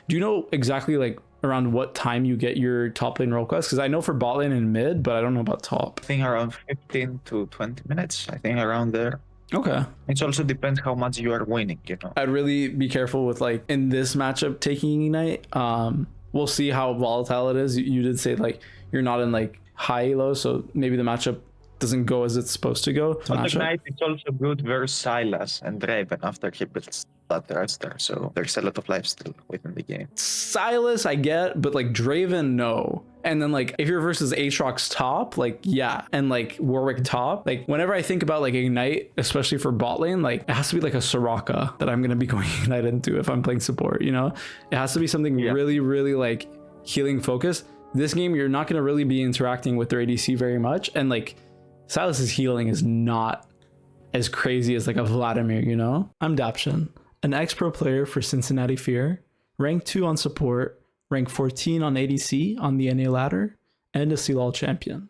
Do you know exactly like around what time you get your top lane role quest? Because I know for bot lane and mid, but I don't know about top. I think around 15 to 20 minutes. I think around there. Okay. It also depends how much you are winning, you know. I'd really be careful with like in this matchup taking Ignite. We'll see how volatile it is. You did say like you're not in like high elo, so maybe the matchup doesn't go as it's supposed to go. But Ignite is also good versus Silas and Draven after he builds that roster. So there's a lot of life still within the game. Silas, I get, but like Draven, no. And then like if you're versus Aatrox top, like yeah, and like Warwick top, like whenever I think about like Ignite, especially for bot lane, like it has to be like a Soraka that I'm gonna be going Ignite into if I'm playing support, you know? It has to be something really, really like healing focused. This game, you're not gonna really be interacting with their ADC very much, and like Silas's healing is not as crazy as like a Vladimir, you know? I'm Daption, an ex-pro player for Cincinnati Fear, rank 2 on support, rank 14 on ADC on the NA ladder, and a CLOL champion.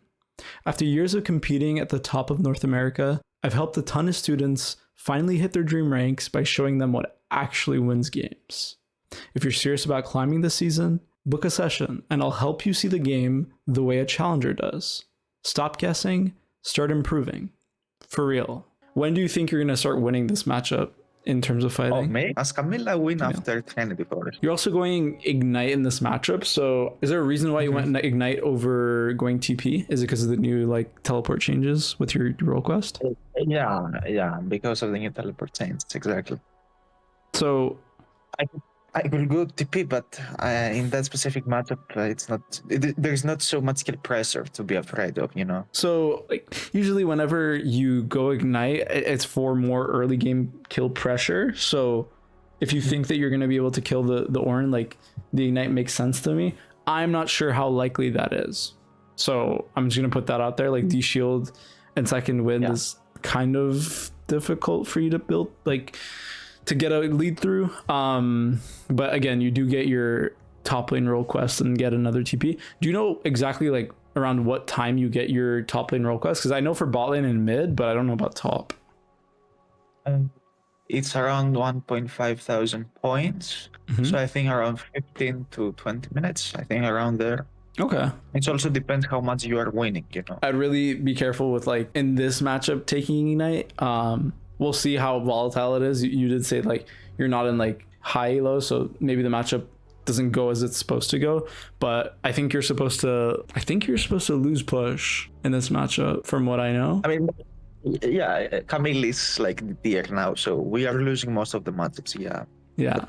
After years of competing at the top of North America, I've helped a ton of students finally hit their dream ranks by showing them what actually wins games. If you're serious about climbing this season, book a session and I'll help you see the game the way a challenger does. Stop guessing, start improving. For real. When do you think you're going to start winning this matchup in terms of fighting? Oh, me? As Camille, I win after Trinity Forest. You're also going Ignite in this matchup, so is there a reason why you went Ignite over going TP? Is it because of the new like teleport changes with your role quest? Yeah, because of the new teleport changes, exactly. So I will go TP, but in that specific matchup, there's not so much skill pressure to be afraid of, you know. So like usually whenever you go Ignite, it's for more early game kill pressure. So if you think that you're going to be able to kill the Ornn, like the Ignite makes sense to me. I'm not sure how likely that is. So I'm just going to put that out there. Like D-Shield and second wind is kind of difficult for you to build, like to get a lead through. But again, you do get your top lane role quest and get another TP. Do you know exactly like around what time you get your top lane role quest? Because I know for bot lane and mid, but I don't know about top. It's around 1.5 thousand points. So I think around 15 to 20 minutes. I think around there. Okay. It also depends how much you are winning, you know. I'd really be careful with like in this matchup taking Ignite. We'll see how volatile it is. You did say like you're not in like high elo, so maybe the matchup doesn't go as it's supposed to go. But I think you're supposed to lose push in this matchup, from what I know. I mean, yeah, Camille is like the tier now, so we are losing most of the matchups. Yeah.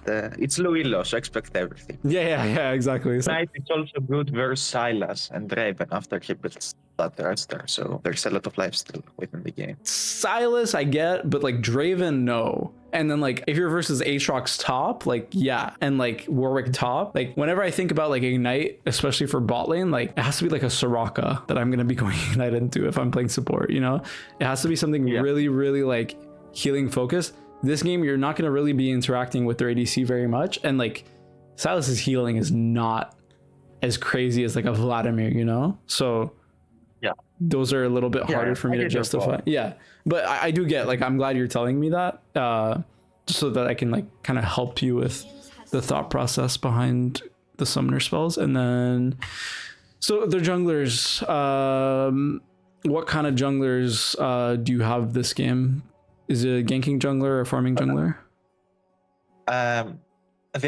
But, it's low elo, so expect everything. Yeah, exactly. So, Ignite is also good versus Silas and Draven after he builds that roster. So there's a lot of life still within the game. Silas, I get, but like Draven, no. And then like if you're versus Aatrox top, like yeah, and like Warwick top, like whenever I think about like Ignite, especially for bot lane, like it has to be like a Soraka that I'm gonna be going Ignite into if I'm playing support, you know? It has to be something really, really like healing focused. This game, you're not gonna really be interacting with their ADC very much, and like Silas's healing is not as crazy as like a Vladimir, you know? So those are a little bit harder for me to justify. Yeah, but I do get, like, I'm glad you're telling me that, just so that I can like kind of help you with the thought process behind the summoner spells. And then so the junglers, what kind of junglers do you have this game? Is it a ganking jungler or a farming jungler? The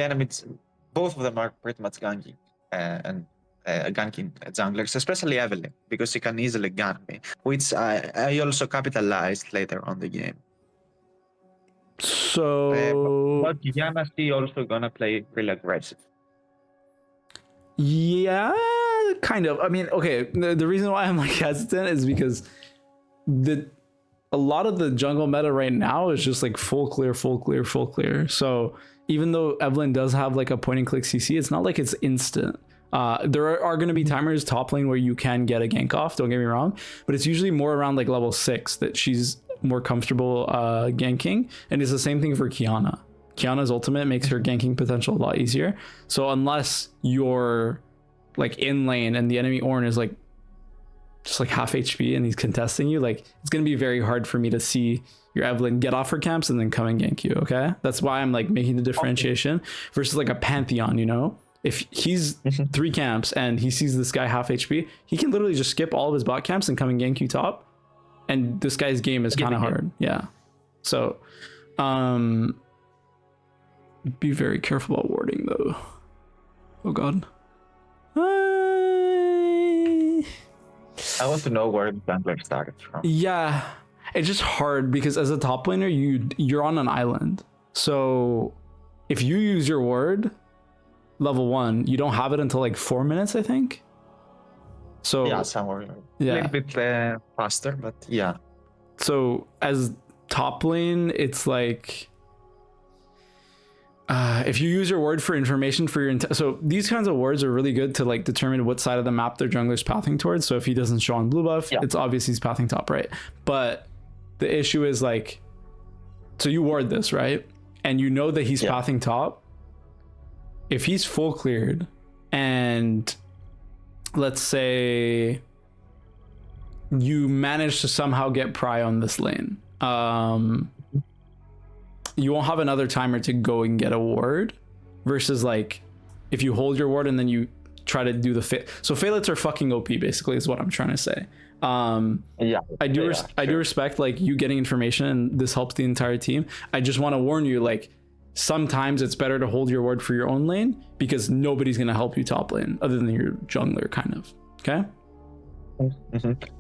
enemies, both of them are pretty much ganking and ganking junglers, especially Evelyn, because she can easily gank me, which I also capitalized later on the game. So but Yana, she also gonna play really aggressive. Yeah, kind of. I mean, okay, the reason why I'm like hesitant is because a lot of the jungle meta right now is just like full clear. So even though Evelyn does have like a point and click CC, it's not like it's instant. There are going to be timers top lane where you can get a gank off, don't get me wrong, but it's usually more around like level 6 that she's more comfortable ganking. And it's the same thing for Kiana. Kiana's ultimate makes her ganking potential a lot easier. So unless you're like in lane and the enemy Ornn is like just like half HP and he's contesting you, like it's gonna be very hard for me to see your Evelyn get off her camps and then come and gank you. Okay, that's why I'm like making the differentiation versus like a Pantheon. You know, if he's 3 camps and he sees this guy half HP, he can literally just skip all of his bot camps and come and gank you top. And this guy's game is kind of hard. Yeah. So, be very careful about warding though. Oh God. I want to know where the jungler started from. Yeah, it's just hard because as a top laner, you're on an island. So if you use your ward level 1, you don't have it until like 4 minutes, I think. So Yeah, somewhere. Yeah. A little bit faster, but yeah. So as top lane, it's like if you use your word for information for your so these kinds of words are really good to like determine what side of the map their jungler's pathing towards. So if he doesn't show on blue buff, it's obvious he's pathing top, right? But the issue is like, so you ward this, right? And you know that he's pathing top. If he's full cleared and let's say you manage to somehow get pry on this lane, you won't have another timer to go and get a ward versus like if you hold your ward and then you try to do the fit. So Phalets are fucking OP basically is what I'm trying to say. I do respect like you getting information and this helps the entire team. I just want to warn you, like sometimes it's better to hold your ward for your own lane because nobody's going to help you top lane other than your jungler kind of. Okay.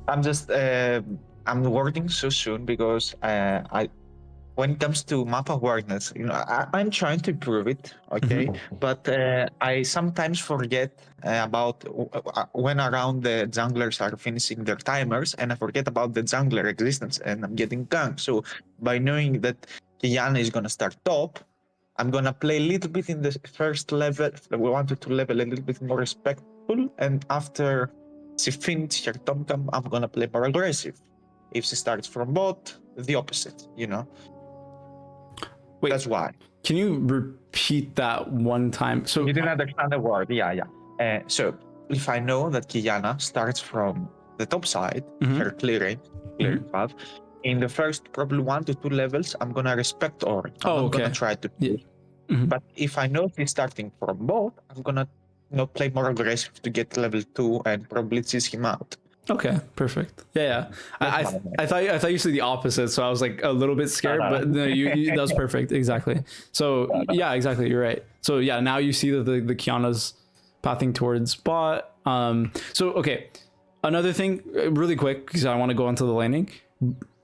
I'm just I'm wording so soon because when it comes to map awareness, you know, I'm trying to improve it, okay? But I sometimes forget about when around the junglers are finishing their timers, and I forget about the jungler existence, and I'm getting ganked. So by knowing that Kiana is gonna start top, I'm gonna play a little bit in the first level. We wanted to level a little bit more respectful, and after she finishes her top camp, I'm gonna play more aggressive. If she starts from bot, the opposite, you know. Wait, that's why. Can you repeat that one time? So you didn't understand the word. Yeah. So if I know that Kiana starts from the top side, her clearing path, in the first probably 1 to 2 levels, I'm gonna respect Ornn. I'm not gonna try to push. But if I know he's starting from both, I'm gonna play more aggressive to get level 2 and probably chase him out. Okay, perfect. Yeah. I thought you said the opposite, so I was like a little bit scared, but no, you that was perfect. Exactly. So yeah, exactly. You're right. So yeah, now you see that the Kiana's pathing towards bot. So okay, another thing, really quick, because I want to go into the laning.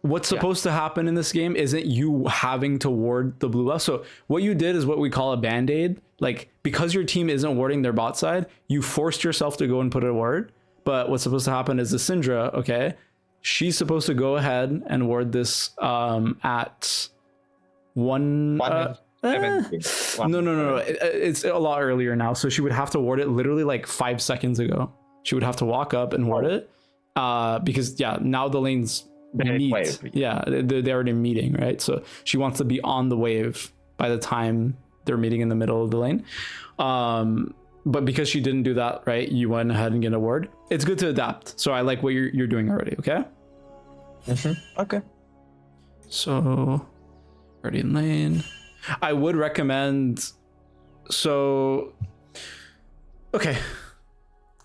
What's supposed to happen in this game isn't you having to ward the blue buff. So what you did is what we call a band-aid. Like because your team isn't warding their bot side, you forced yourself to go and put a ward. But what's supposed to happen is the Syndra, okay, she's supposed to go ahead and ward this at 170. No. It's a lot earlier now. So she would have to ward it literally like 5 seconds ago. She would have to walk up and ward it because, now the lanes meet. Yeah, they're already meeting, right? So she wants to be on the wave by the time they're meeting in the middle of the lane. But because she didn't do that, right, you went ahead and get a ward. It's good to adapt. So I like what you're doing already, okay? Okay. So, already in lane. I would recommend... So, okay.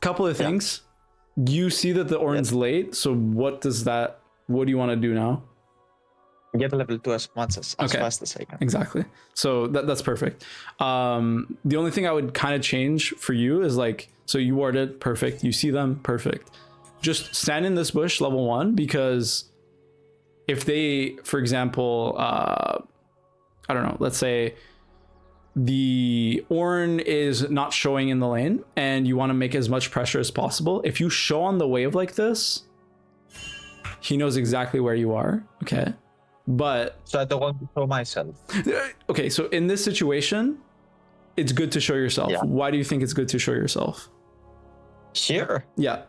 Couple of things. You see that the Ornn's late, so what do you want to do now? Get level 2 as fast as I can. Exactly. So that's perfect. The only thing I would kind of change for you is like, so you warded, perfect. You see them, perfect. Just stand in this bush level 1 because if they, for example, I don't know, let's say the Ornn is not showing in the lane and you want to make as much pressure as possible. If you show on the wave like this, he knows exactly where you are. Okay. But so I don't want to show myself. Okay, so in this situation, it's good to show yourself. Why do you think it's good to show yourself? Sure. Yeah.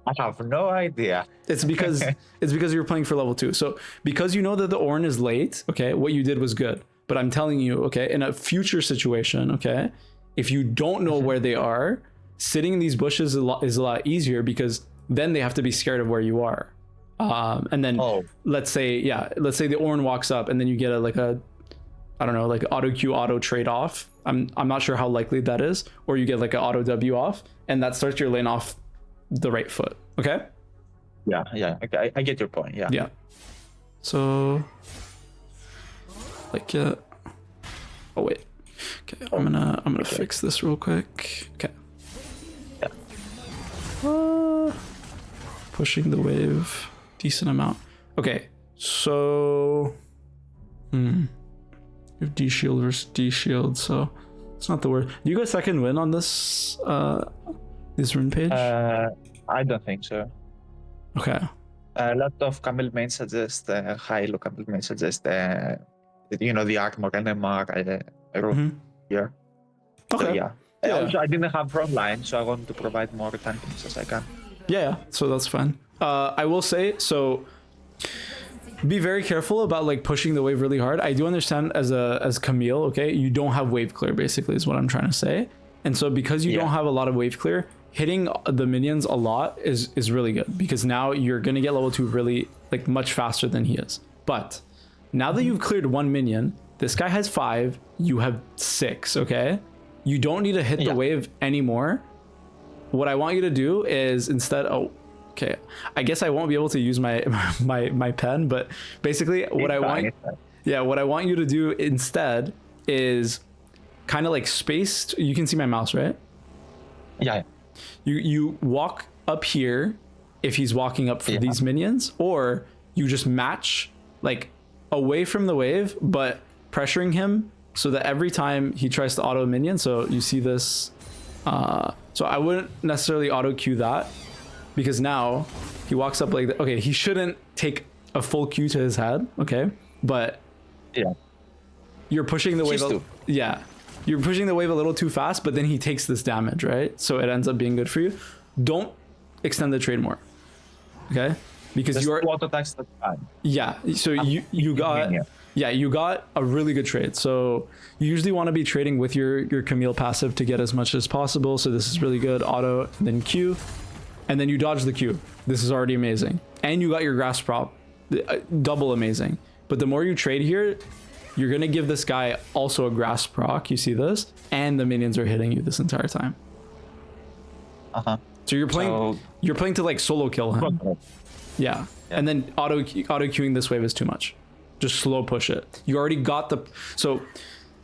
I have no idea. It's because you're playing for level 2. So because you know that the Ornn is late, okay, what you did was good. But I'm telling you, okay, in a future situation, okay, if you don't know where they are, sitting in these bushes is a lot easier because then they have to be scared of where you are. And then let's say the Ornn walks up and then you get I don't know, like auto Q auto trade off. I'm not sure how likely that is, or you get like an auto W off, and that starts your lane off the right foot. Okay. Yeah. Okay, I get your point. Yeah. Yeah. So, like, oh wait. Okay, I'm gonna fix this real quick. Okay. Yeah. Pushing the wave, decent amount. Okay, so, you have D shield versus D shield, so it's not the word. Do you go second win on this rune page? I don't think so. Okay. A lot of Camille main suggest high elo Camille main suggest the armor and MR rune here. Okay. So, yeah. Also, I didn't have front line, so I want to provide more tankings as I can. Yeah. So that's fine. I will say, so be very careful about like pushing the wave really hard. I do understand as Camille, okay, you don't have wave clear basically is what I'm trying to say. And so because you don't have a lot of wave clear, hitting the minions a lot is really good, because now you're going to get level 2 really like much faster than he is. But now that you've cleared 1 minion, this guy has 5, you have 6, okay? You don't need to hit the wave anymore. What I want you to do is instead, okay, I guess I won't be able to use my pen, but basically what I want you to do instead is kind of like spaced. You can see my mouse, right? Yeah. You walk up here if he's walking up for these minions, or you just match like away from the wave, but pressuring him so that every time he tries to auto minion, so you see this, so I wouldn't necessarily auto Q that, because now he walks up like that. Okay, he shouldn't take a full Q to his head, okay? But you're pushing the wave. You're pushing the wave a little too fast, but then he takes this damage, right? So it ends up being good for you. Don't extend the trade more, okay? Because you are auto attacks the time. Yeah, so you got a really good trade. So you usually want to be trading with your Camille passive to get as much as possible. So this is really good. Auto, and then Q, and then you dodge the Q. This is already amazing. And you got your grass prop, double amazing. But the more you trade here, you're gonna give this guy also a grass proc. You see this, and the minions are hitting you this entire time. So you're playing to like solo kill him. Yeah. And then auto queuing this wave is too much. Just slow push it. You already got so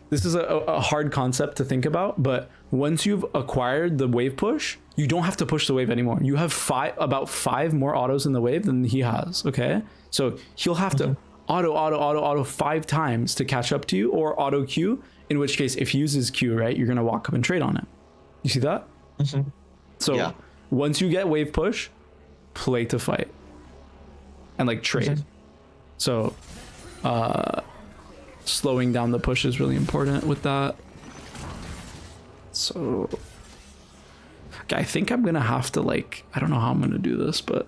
this is a hard concept to think about, but once you've acquired the wave push, you don't have to push the wave anymore. You have about 5 more autos in the wave than he has, okay? So he'll have to auto 5 times to catch up to you, or auto Q, in which case if he uses Q, right, you're gonna walk up and trade on him. You see that? So once you get wave push, play to fight and like trade. So slowing down the push is really important with that. So okay, I think I'm gonna have to like, I don't know how I'm gonna do this, but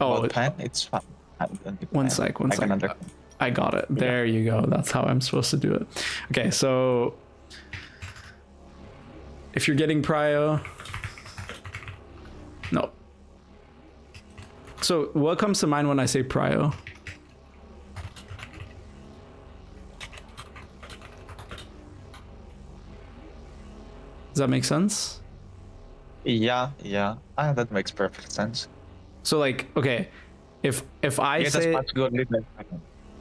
it's fine. One sec. I got it. There you go. That's how I'm supposed to do it. Okay, so if you're getting prio, no. So what comes to mind when I say prio? Does that make sense? Yeah. That makes perfect sense. So like, okay, if I say,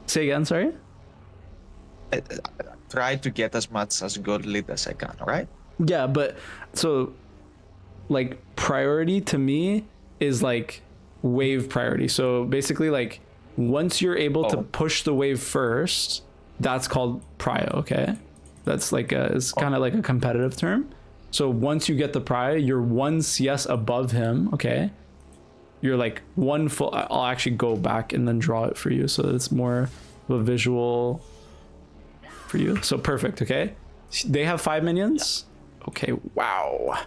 say again, sorry? Try to get as much as good lead as I can, right? Yeah, but so like priority to me is like wave priority. So basically like once you're able to push the wave first, that's called prio, okay? That's like it's kind of like a competitive term. So once you get the prio, you're 1 CS above him, okay? You're like 1 full, I'll actually go back and then draw it for you so that it's more of a visual for you. So perfect, okay? They have 5 minions. Okay, wow.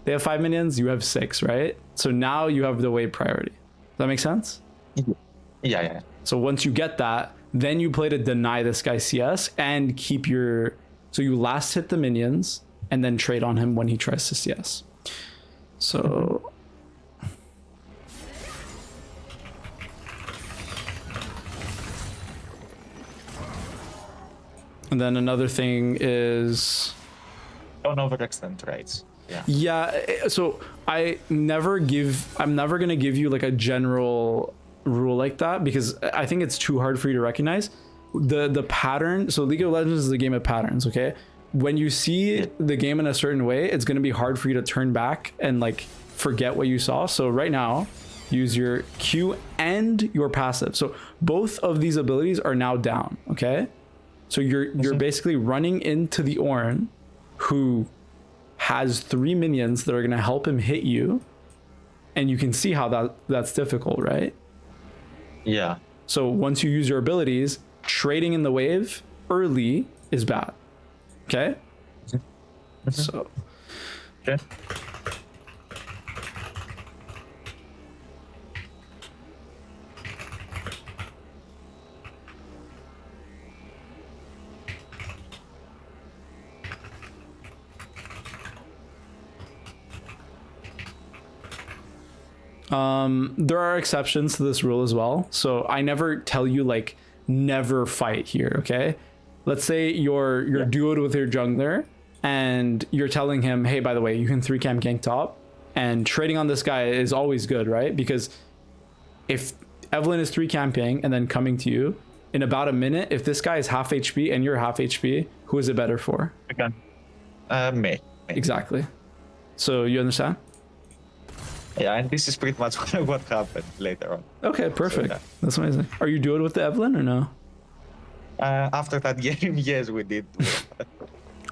They have 5 minions, you have 6, right? So now you have the wave priority. Does that make sense? Yeah. So once you get that, then you play to deny this guy CS and keep your, so you last hit the minions and then trade on him when he tries to CS. So And then another thing is, Don't overextend trades. Yeah. yeah, so I'm never gonna give you like a general rule like that, because I think it's too hard for you to recognize the pattern. So League of Legends is a game of patterns, okay? When you see the game in a certain way, it's gonna be hard for you to turn back and like forget what you saw. So right now, use your Q and your passive. So both of these abilities are now down, okay? So you're basically running into the Ornn, who has 3 minions that are gonna help him hit you, and you can see how that's difficult, right? Yeah. So once you use your abilities, trading in the wave early is bad. Okay? So Okay. there are exceptions to this rule as well. So I never tell you like never fight here, okay? Let's say you're duoed with your jungler and you're telling him, hey, by the way, you can 3-camp gank top, and trading on this guy is always good, right? Because if Evelyn is 3-camping and then coming to you in about a minute, if this guy is half HP and you're half HP, who is it better for? Again. Me. Exactly. So you understand? Yeah, and this is pretty much what happened later on. Okay, perfect. So, yeah. That's amazing. Are you duoed with the Evelyn or no? After that game, yes, we did.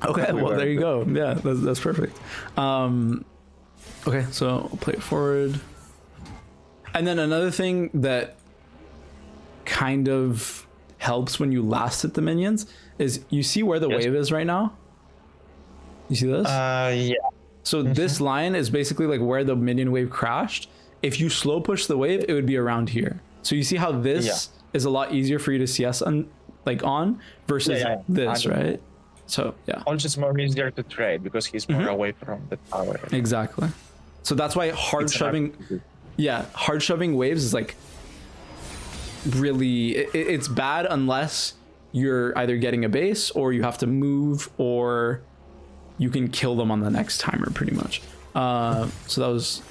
Okay, well, there you go. Yeah, that's perfect. Okay, so I'll play it forward. And then another thing that kind of helps when you last hit the minions is you see where the wave is right now? You see this? Yeah. So this line is basically like where the minion wave crashed. If you slow push the wave, it would be around here. So you see how this is a lot easier for you to CS on versus this, right? So yeah. Also, it's more easier to trade because he's more away from the tower. Exactly. So that's why hard shoving waves is like really it's bad unless you're either getting a base or you have to move or you can kill them on the next timer pretty much. So that was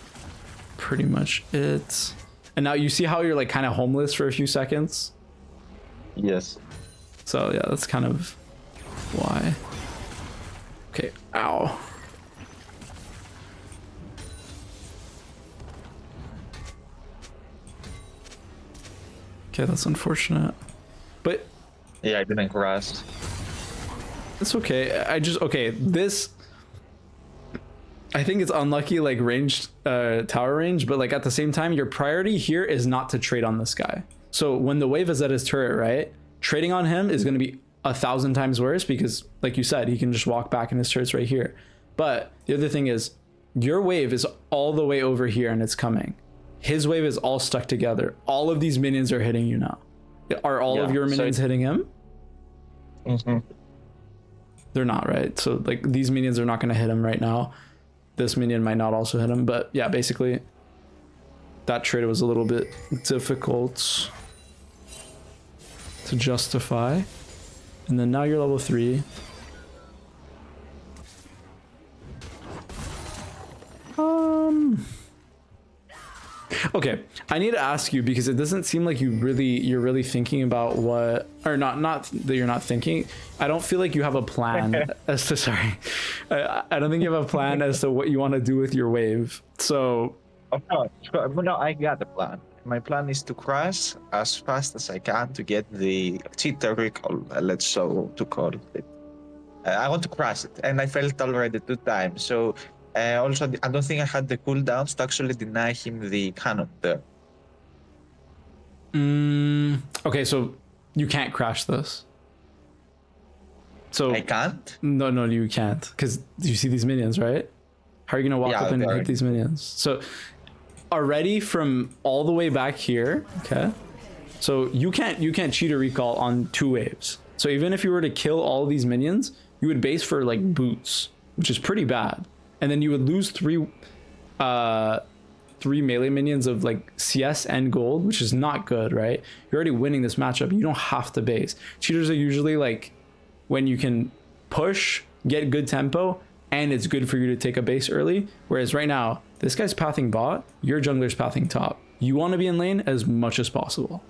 pretty much it. And now you see how you're like kind of homeless for a few seconds? Yes. So yeah, that's kind of why. Okay, ow. Okay, that's unfortunate. But yeah, I didn't crash. It's okay. This I think it's unlucky like ranged tower range, but like at the same time your priority here is not to trade on this guy. So when the wave is at his turret, right, trading on him is going to be 1,000 times worse because like you said, he can just walk back and his turret's right here. But the other thing is your wave is all the way over here and it's coming. His wave is all stuck together. All of these minions are hitting you now. Are all of your minions hitting him? They're not, right? So like these minions are not going to hit him right now. This minion might not also hit him, but yeah, basically that trade was a little bit difficult to justify. And then now you're level 3. Okay, I need to ask you because it doesn't seem like you're really thinking about what, or not that you're not thinking. I don't feel like you have a plan as to, sorry. I don't think you have a plan as to what you want to do with your wave. So. Of course, no, I got a plan. My plan is to crash as fast as I can to get the cheater recall, let's so to call it. I want to crash it, and I failed already 2 times. So also, I don't think I had the cooldowns to actually deny him the cannon there. Okay, so you can't crash this. So I can't? No, you can't. Because you see these minions, right? How are you going to walk up and hit these minions? So already from all the way back here, okay? So you can't cheat or recall on 2 waves. So even if you were to kill all these minions, you would base for like boots, which is pretty bad. And then you would lose 3 melee minions of like CS and gold, which is not good, right? You're already winning this matchup. You don't have to base. Cheaters are usually like when you can push, get good tempo, and it's good for you to take a base early. Whereas right now, this guy's pathing bot, your jungler's pathing top. You want to be in lane as much as possible.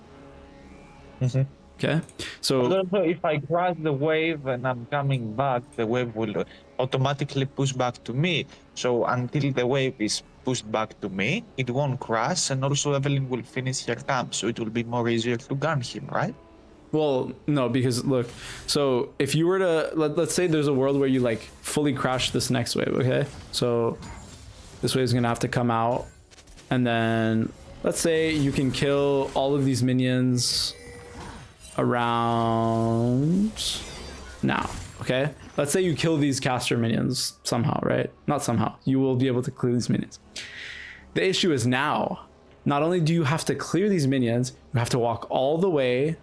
Okay, so Also, if I cross the wave and I'm coming back, the wave will automatically push back to me. So until the wave is pushed back to me, it won't crash, and also Evelyn will finish her camp, so it will be more easier to gun him, right? well, no, because look, so if you were to let's say there's a world where you like fully crash this next wave, okay? So this wave is gonna have to come out, and then let's say you can kill all of these minions around now, okay? Let's say you kill these caster minions somehow, right? Not somehow, you will be able to clear these minions. The issue is now, not only do you have to clear these minions, you have to walk all the way.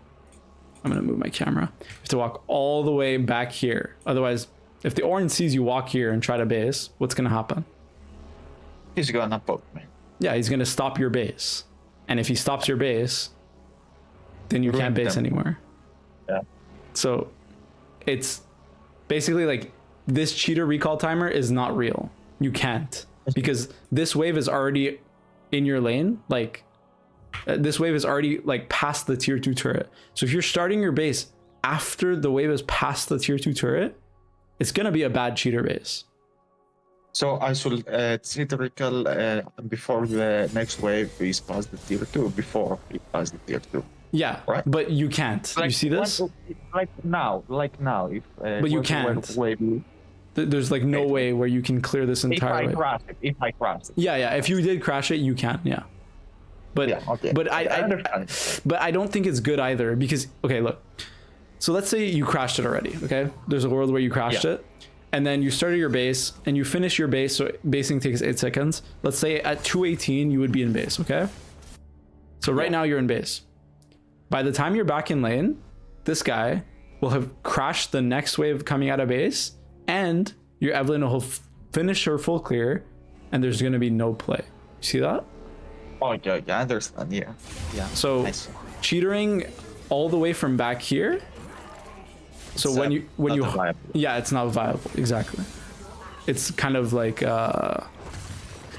I'm gonna move my camera. You have to walk all the way back here. Otherwise, if the Ornn sees you walk here and try to base, what's gonna happen? He's gonna poke me. Yeah, he's gonna stop your base. And if he stops your base, then you can't base anymore. Yeah. So it's basically like this cheater recall timer is not real. You can't, because this wave is already in your lane. Like this wave is already like past the tier 2 turret. So if you're starting your base after the wave is past the tier 2 turret, it's gonna be a bad cheater base. So I should cheat recall before the next wave is past the tier 2, before it passes the tier 2. Yeah, right? But you can't. Like, you see this? Like now. If but you can't. Wave, There's like no way where you can clear this entire wave. If I crash it. Yeah. If you did crash it, you can. Yeah. But yeah, okay. but I but I don't think it's good either, because okay, look. So let's say you crashed it already. Okay, there's a world where you crashed it, and then you started your base and you finish your base. So basing takes 8 seconds. Let's say at 2:18 you would be in base. Okay. So right now you're in base. By the time you're back in lane, this guy will have crashed the next wave coming out of base, and your Evelyn will finish her full clear, and there's going to be no play. See that? Oh, yeah, I understand. Yeah. So cheatering all the way from back here. So when you viable. Yeah, it's not viable. Exactly. It's kind of like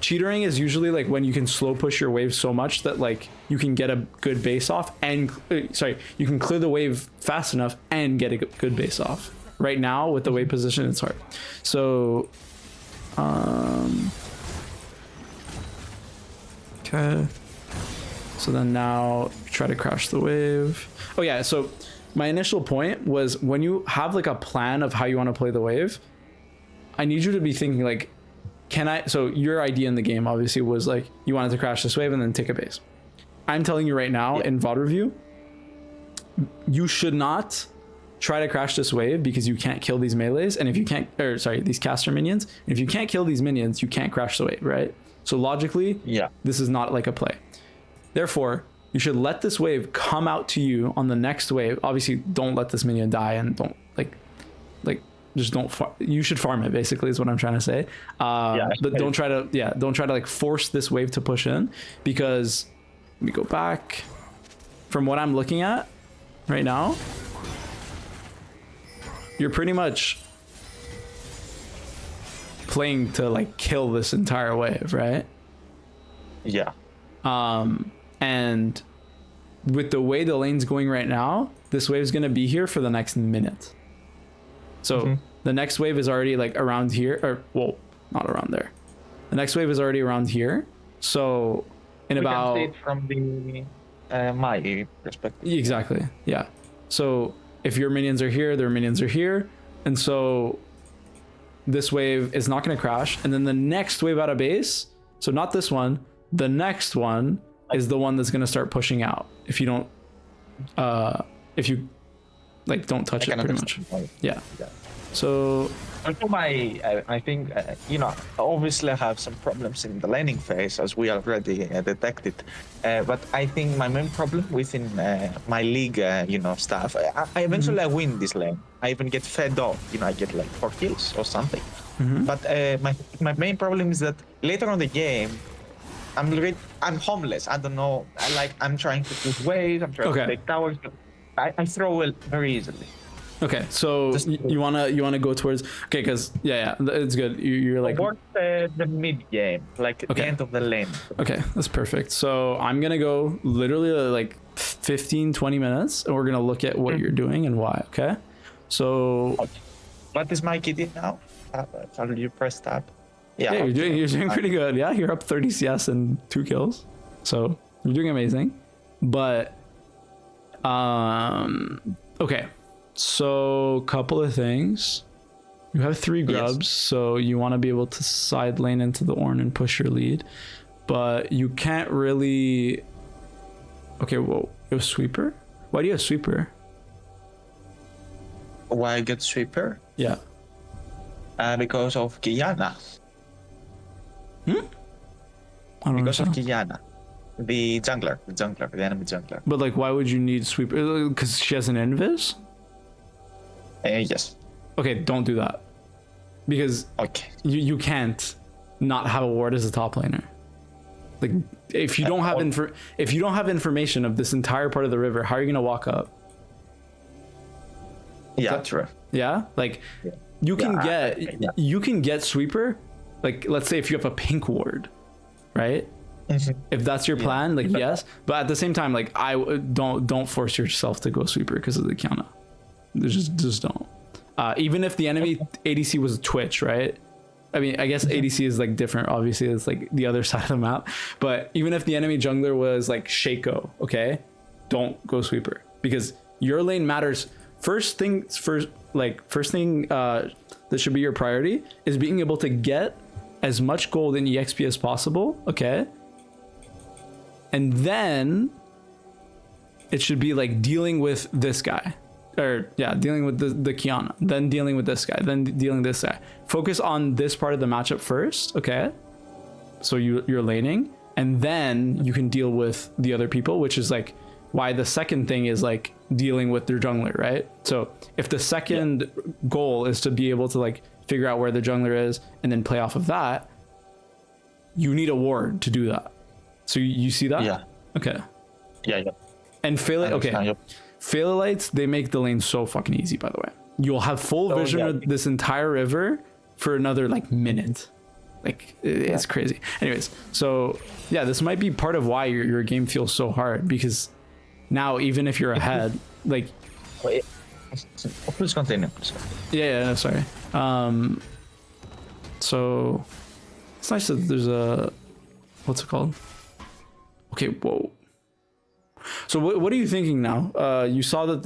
cheatering is usually like when you can slow push your wave so much that like you can get a good base off, and you can clear the wave fast enough and get a good base off. Right now with the wave position, it's hard. So okay, so then now try to crash the wave. Oh yeah, so my initial point was, when you have like a plan of how you want to play the wave, I need you to be thinking like, so your idea in the game obviously was like you wanted to crash this wave and then take a base. I'm telling you right now, in VOD review, you should not try to crash this wave, because you can't kill these melees, and if you can't, these caster minions, and if you can't kill these minions, you can't crash the wave, right? So logically, this is not like a play. Therefore, you should let this wave come out to you on the next wave. Obviously, don't let this minion die, and don't just don't. You should farm it. Basically, is what I'm trying to say. But don't try to like force this wave to push in, because let me go back. From what I'm looking at right now, you're pretty much playing to like kill this entire wave, right? Yeah. And with the way the lane's going right now, this wave is going to be here for the next minute. So the next wave is already like around here, or well, not around there. The next wave is already around here. So in we about, can see it from the my perspective. Exactly. Yeah. So if your minions are here, their minions are here. And so this wave is not going to crash. And then the next wave out of base, so not this one, the next one is the one that's going to start pushing out. If you don't, if you like, don't touch it pretty much. Yeah. So also I think, obviously I have some problems in the laning phase, as we already detected. But I think my main problem within my league, stuff, I eventually I win this lane. I even get fed off, I get like 4 kills or something. But my main problem is that later on the game, I'm homeless. I don't know. I'm trying to push waves. I'm trying to take towers. But I throw it very easily. Okay, so Just you wanna go towards, okay, because yeah, it's good. You're like, towards the mid game, like the Okay. end of the lane. okay, that's perfect. So I'm gonna go literally like 15-20 minutes, and we're gonna look at what you're doing and why. Okay, so Okay. What is my KD now? How do you press tab? yeah, okay. you're doing pretty good. Yeah, you're up 30 CS and 2 kills, so you're doing amazing. But okay, so couple of things. You have 3 grubs, so you want to be able to side lane into the Ornn and push your lead, but you can't really. Okay, whoa, you have sweeper? Why do you have sweeper? Why I get sweeper? Yeah. Because of Kiana. I don't Because of understand. Kiana. The jungler, the enemy jungler. But like, why would you need sweeper? Because she has an invis? Yes. Okay, don't do that. Because Okay. you can't not have a ward as a top laner. Like, if you don't have if you don't have information of this entire part of the river, how are you gonna walk up? Yeah, true. Yeah, like you can Yeah, you can get sweeper. Like, let's say if you have a pink ward, right? If that's your plan, like yes, but at the same time, like don't force yourself to go sweeper because of the Kiana. Just don't. Even if the enemy ADC was Twitch, right? I mean, I guess ADC is like different. Obviously, it's like the other side of the map. But even if the enemy jungler was like Shaco, okay, don't go sweeper because your lane matters. First thing that should be your priority is being able to get as much gold in EXP as possible, okay? And then it should be like dealing with this guy. Or yeah, dealing with the Kiana, then dealing with this guy, then dealing with this guy. Focus on this part of the matchup first, okay? So you're laning, and then you can deal with the other people, which is like why the second thing is like dealing with their jungler, right? So if the second goal is to be able to like figure out where the jungler is and then play off of that, you need a ward to do that. So you see that? Yeah. Okay. Yeah. And fail it. Okay. Yep. Failalites, they make the lane so fucking easy, by the way. You'll have full vision of this entire river for another like minute. Like it's crazy. Anyways, so yeah, this might be part of why your game feels so hard, because now even if you're ahead, like Wait. Please continue. yeah, no, sorry. So it's nice that there's a, what's it called? Okay, whoa. So what are you thinking now? You saw that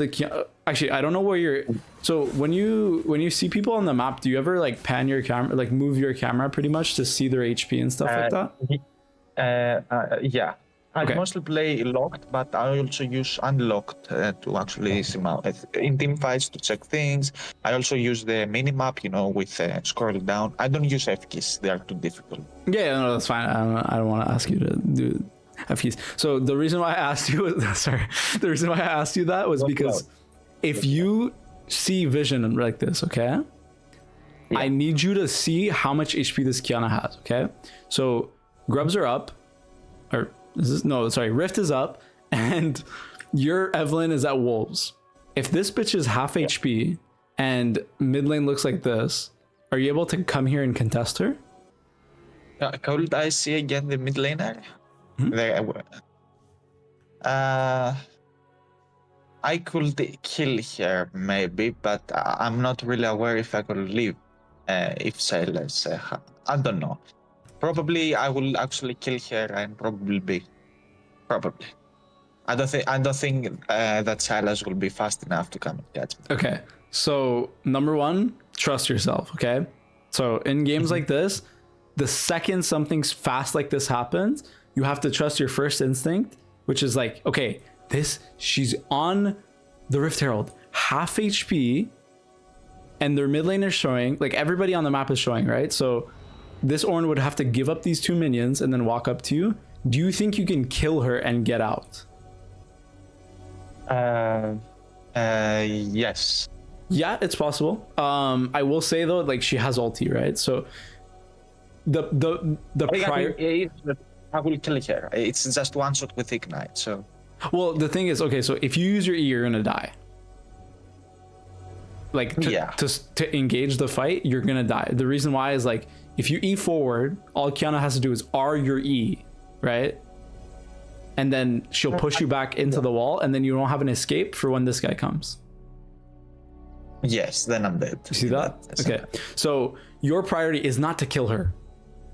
actually I don't know where you're. So when you see people on the map, do you ever like pan your camera, like move your camera pretty much to see their HP and stuff like that? Yeah. I Okay. mostly play locked, but I also use unlocked to actually see my in team fights to check things. I also use the mini map, with scroll down. I don't use F keys; they are too difficult. Yeah, no, that's fine. I don't want to ask you to do F keys. So the reason why I asked you was the reason why I asked you that was because if you see vision like this, okay, I need you to see how much HP this Kiana has. Okay, so grubs are up, or Rift is up, and your Evelyn is at wolves. If this bitch is half HP and mid lane looks like this, are you able to come here and contest her? Could I see again the mid laner? I could kill her maybe, but I'm not really aware if I could leave. If Silas, I don't know. Probably I will actually kill her and probably. I don't think that Silas will be fast enough to come and catch me. Okay, so number one, trust yourself. Okay, so in games like this, the second something's fast like this happens, you have to trust your first instinct, which is like, okay, she's on the Rift Herald, half HP, and their mid lane is showing, like everybody on the map is showing, right? So this Ornn would have to give up these 2 minions and then walk up to you. Do you think you can kill her and get out? Yes. Yeah, it's possible. I will say though, like she has ulti, right? So the prior. I will kill her. It's just one shot with ignite. So. Well, the thing is, okay, so if you use your E, you're gonna die. like Yeah. to engage the fight, you're gonna die. The reason why is like if you E forward, all Kiana has to do is R your E, right? And then she'll push you back into the wall, and then you don't have an escape for when this guy comes. Yes, then I'm dead. You see that? Okay. So your priority is not to kill her.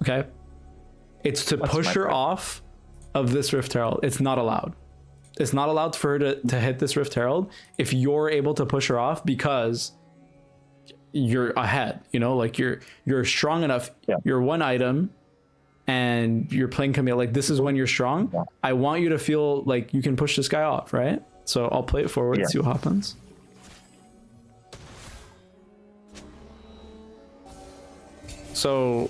Okay. It's to push her off of this Rift Herald. It's not allowed. It's not allowed for her to hit this Rift Herald if you're able to push her off because you're ahead, you know, like you're strong enough. Yeah. You're one item and you're playing Camille. Like this is when you're strong. Yeah. I want you to feel like you can push this guy off, right? So I'll play it forward and see what happens. So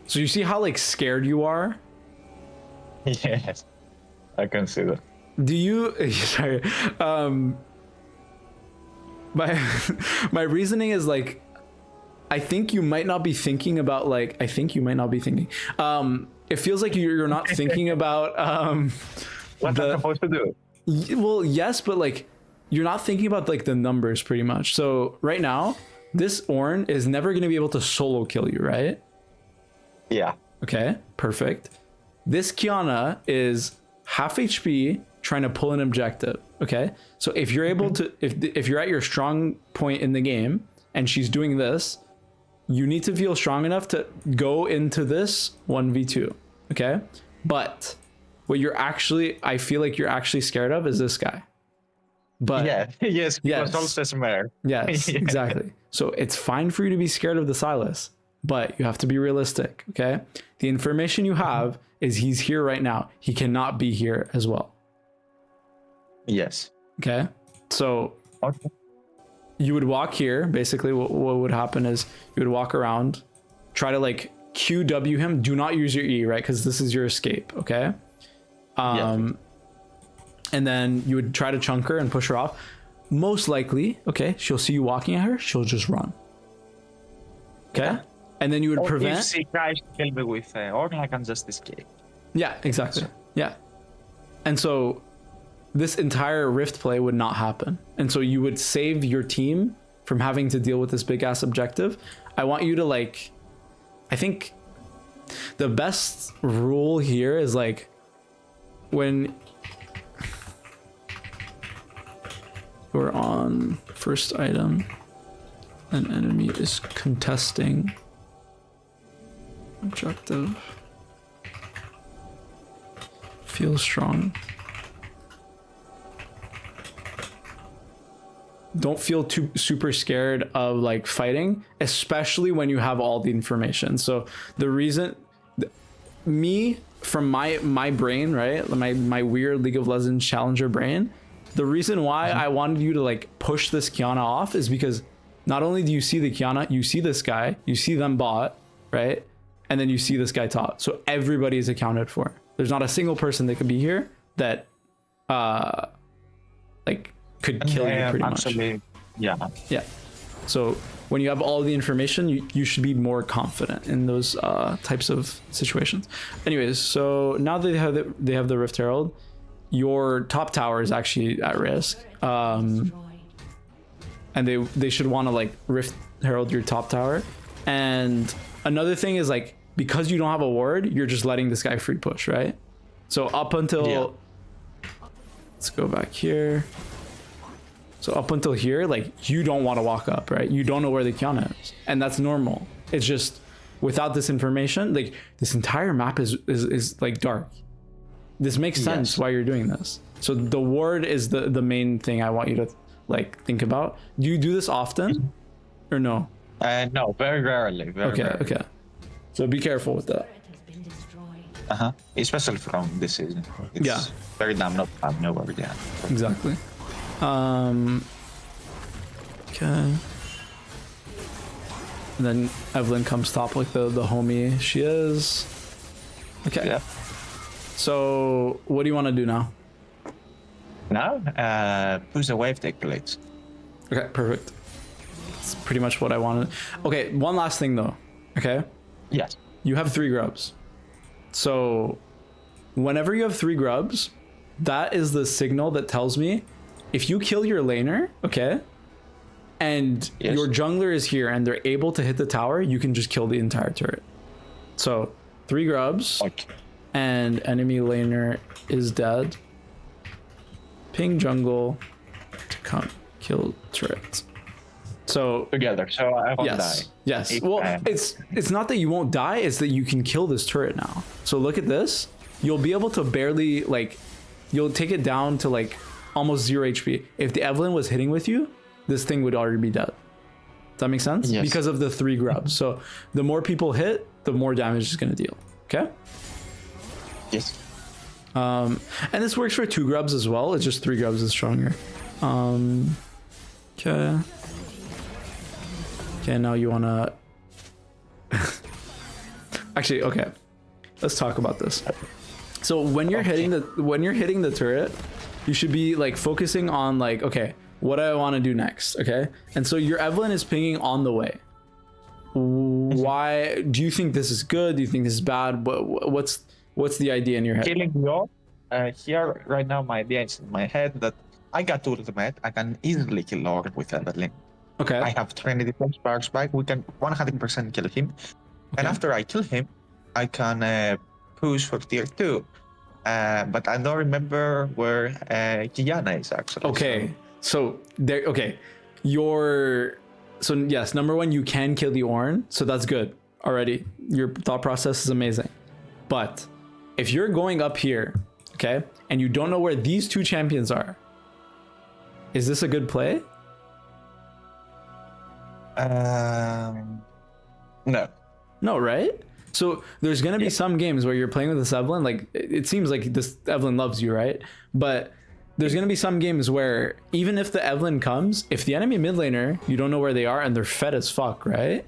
you see how like scared you are? Yes, I can see that. Do you? Sorry. My reasoning is like, I think you might not be thinking about like. I think you might not be thinking. It feels like you're not thinking about what I'm supposed to do. Well, yes, but like you're not thinking about like the numbers pretty much. So right now, this Ornn is never going to be able to solo kill you, right? Yeah. Okay, perfect. This Kiana is half HP trying to pull an objective. Okay, so if you're able to, if you're at your strong point in the game and she's doing this, you need to feel strong enough to go into this 1v2. Okay, but what you're actually, I feel like you're actually scared of is this guy. But yeah, yes, yes, also Smer. Yes, Yeah. Exactly. So it's fine for you to be scared of the Silas, but you have to be realistic. Okay, the information you have is he's here right now. He cannot be here as well. Yes. Okay, so Okay. you would walk here. Basically, what would happen is you would walk around, try to like QW him. Do not use your E, right? Because this is your escape. Okay. And then you would try to chunk her and push her off. Most likely, okay, she'll see you walking at her. She'll just run. Okay. Yeah. And then you would prevent. If she tries to kill me with Ornn, I can just escape. Yeah, exactly. Yeah. And so this entire Rift play would not happen. And so you would save your team from having to deal with this big ass objective. I want you to like, I think the best rule here is like when you're on first item, an enemy is contesting objective. Feel strong. Don't feel too super scared of like fighting, especially when you have all the information. So the reason me from my brain, right? My weird League of Legends challenger brain, the reason why I wanted you to like push this Kiana off is because not only do you see the Kiana, you see this guy, you see them bot, right? And then you see this guy top. So everybody is accounted for. There's not a single person that could be here that like could kill you pretty much. Yeah. So when you have all the information, you should be more confident in those types of situations. Anyways, so now that they have the Rift Herald, your top tower is actually at risk. And they should want to like Rift Herald your top tower. And another thing is like, because you don't have a ward, you're just letting this guy free push, right? So up until, let's go back here. So up until here, like you don't want to walk up, right? You don't know where the Kiana is, and that's normal. It's just without this information, like this entire map is like dark. This makes sense why you're doing this. So the ward is the main thing I want you to like think about. Do you do this often, or no? No, very rarely. Very rarely. Okay. So be careful with that. Especially from this season. It's very damn not nowhere. Yeah. Exactly. Okay. And then Evelyn comes top like the homie she is. Okay. Yeah. So what do you want to do now? Now, push the wave take place. Okay, perfect. That's pretty much what I wanted. Okay, one last thing though. Okay. Yes. You have 3 grubs. So whenever you have 3 grubs, that is the signal that tells me if you kill your laner, okay, and Yes. your jungler is here and they're able to hit the tower, you can just kill the entire turret. So 3 grubs Okay. and enemy laner is dead. Ping jungle to come kill turret. So Together, so I won't yes, die. yes. If Well, I am- it's not that you won't die; it's that you can kill this turret now. So look at this. You'll be able to barely like, you'll take it down to like almost 0 HP. If the Evelyn was hitting with you, this thing would already be dead. Does that make sense? Yes. Because of the 3 grubs. So the more people hit, the more damage it's going to deal. Okay. Yes. And this works for 2 grubs as well. It's just 3 grubs is stronger. Okay. Okay, now you wanna actually, okay. Let's talk about this. So when you're hitting the turret, you should be like focusing on like, okay, what do I want to do next? Okay. And so your Evelyn is pinging on the way. Why do you think this is good? Do you think this is bad? What's the idea in your head? Killing York. Here right now, my idea is in my head that I got ultimate. I can easily kill Lord with Evelyn. Okay. I have 20 defense spark spike. We can 100% kill him. And after I kill him, I can push for tier 2. But I don't remember where Kiana is actually. Okay. So there. Okay. So yes, number 1, you can kill the Ornn. So that's good already. Your thought process is amazing. But if you're going up here, okay, and you don't know where these 2 champions are, is this a good play? No. No, right? So there's gonna be some games where you're playing with this Evelyn. Like it seems like this Evelyn loves you, right? But there's gonna be some games where even if the Evelyn comes, if the enemy mid laner, you don't know where they are and they're fed as fuck, right?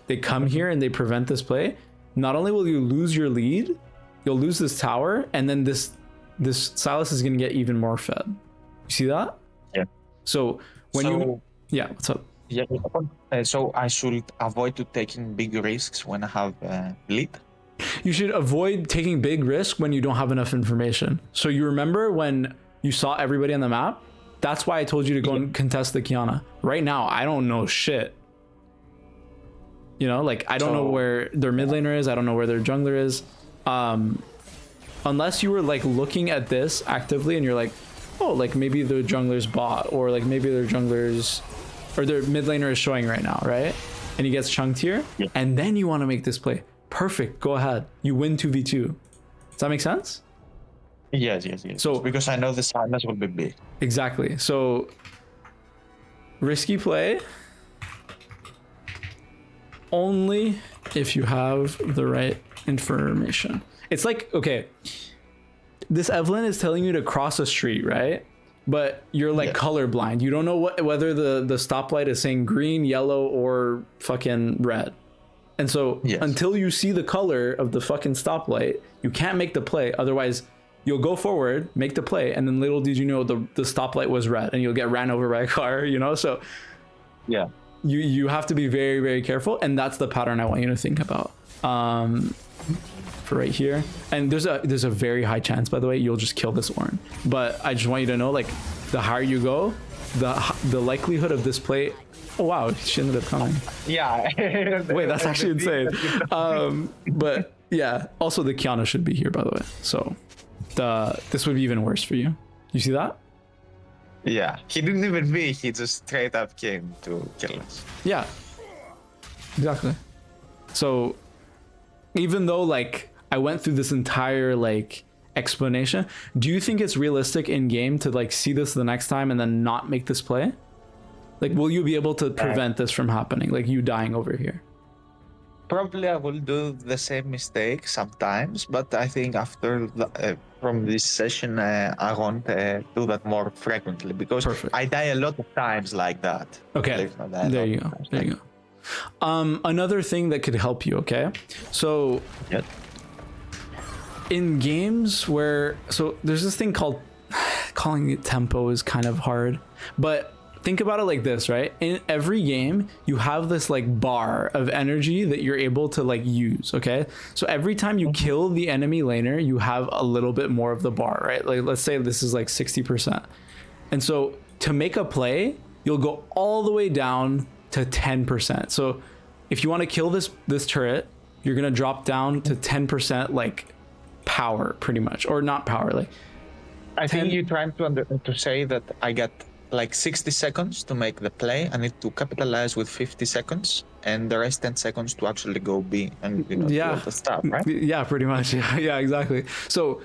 They come here and they prevent this play. Not only will you lose your lead, you'll lose this tower, and then this Silas is gonna get even more fed. You see that? Yeah. So yeah, what's up? Yeah. So I should avoid to taking big risks when I have lead. You should avoid taking big risk when you don't have enough information. So you remember when you saw everybody on the map? That's why I told you to go and contest the Kiana. Right now, I don't know shit. You know, like I don't know where their mid laner is. I don't know where their jungler is. Unless you were like looking at this actively and you're like, oh, like maybe their jungler's bot, or like maybe their jungler's or their mid laner is showing right now, right? And he gets chunked here, and then you want to make this play. Perfect, go ahead. You win 2v2. Does that make sense? Yes. So because I know the Silas will be big. exactly. So risky play only if you have the right information. It's like, okay, this Evelyn is telling you to cross a street, right? But you're like colorblind. You don't know whether the stoplight is saying green, yellow, or fucking red. And so until you see the color of the fucking stoplight, you can't make the play. Otherwise, you'll go forward, make the play, and then little did you know the stoplight was red and you'll get ran over by a car, you know? So yeah, you have to be very, very careful. And that's the pattern I want you to think about. For right here, and there's a very high chance, by the way, you'll just kill this Ornn. But I just want you to know, like, the higher you go, the likelihood of this play. Oh wow, she ended up coming. Yeah. Wait, that's actually insane. But yeah, also the Kiana should be here, by the way. So this would be even worse for you. You see that? Yeah, he didn't even be. He just straight up came to kill us. Yeah, exactly. So even though like I went through this entire like explanation, do you think it's realistic in game to like see this the next time and then not make this play? Like, will you be able to prevent this from happening, like you dying over here? Probably I will do the same mistake sometimes, but I think after from this session I won't do that more frequently, because I die a lot of times like that. Okay, there you go. There you go. Another thing that could help you, okay? So in games where, so there's this thing called, calling it tempo is kind of hard, but think about it like this, right? In every game, you have this like bar of energy that you're able to like use, okay? So every time you kill the enemy laner, you have a little bit more of the bar, right? Like let's say this is like 60%. And so to make a play, you'll go all the way down to 10%. So if you want to kill this turret, you're gonna drop down to 10% like power, pretty much, or not power. Like I think you're trying to say that I got like 60 seconds to make the play. I need to capitalize with 50 seconds, and the rest 10 seconds to actually go B and do all the stuff, right? Yeah, pretty much. Yeah, exactly. So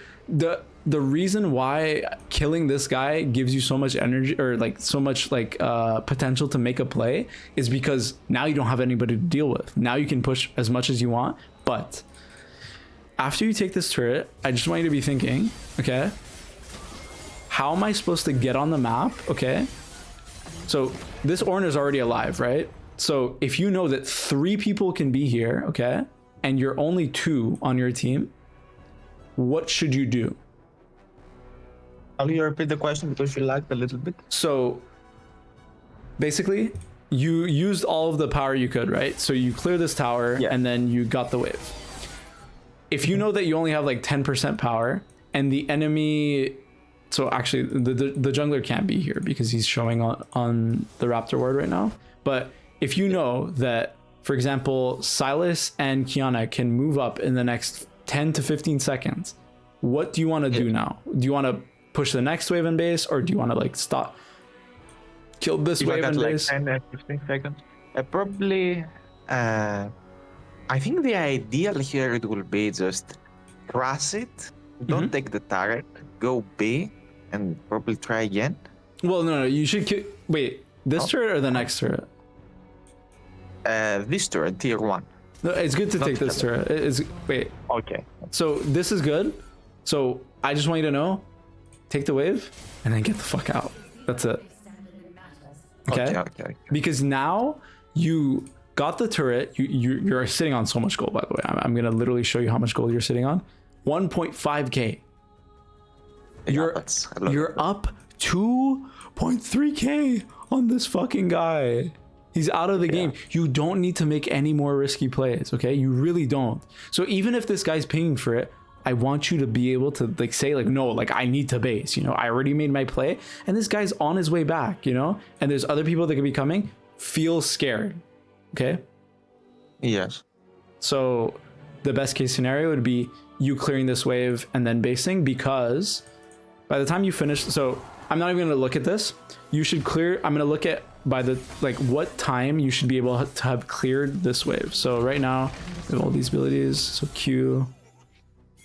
the reason why killing this guy gives you so much energy, or like so much like potential to make a play, is because now you don't have anybody to deal with. Now you can push as much as you want, but after you take this turret, I just want you to be thinking, okay, how am I supposed to get on the map? Okay, so this Ornn is already alive, right? So if you know that 3 people can be here, okay, and you're only 2 on your team, what should you do? Can you repeat the question because you lagged a little bit? So basically, you used all of the power you could, right? So you clear this tower, and then you got the wave. If you know that you only have like 10% power, and the enemy, so actually the jungler can't be here because he's showing on the Raptor ward right now. But if you know that, for example, Sylas and Kiana can move up in the next 10 to 15 seconds, what do you want to do now? Do you want to push the next wave in base, or do you want to like stop, kill this wave in base? Like 10 to 15 seconds. Probably, I think the ideal here it will be just crush it, don't take the turret, go B, and probably try again. Well, no, you should wait, this turret or the next turret? This turret, tier 1. No, it's good to take this turret. Wait. Okay. So this is good. So I just want you to know, take the wave and then get the fuck out. That's it. Okay. Because now you got the turret. You're sitting on so much gold, by the way. I'm gonna literally show you how much gold you're sitting on. 1.5k. You're up 2.3k on this fucking guy. He's out of the game. You don't need to make any more risky plays, okay? You really don't. So even if this guy's paying for it, I want you to be able to like say like, no, like I need to base, I already made my play and this guy's on his way back, and there's other people that could be coming. Feel scared, okay? Yes. So the best case scenario would be you clearing this wave and then basing, because by the time you finish, so I'm not even gonna look at this. You should clear, I'm gonna look at by the like what time you should be able to have cleared this wave. So right now we have all these abilities. So Q,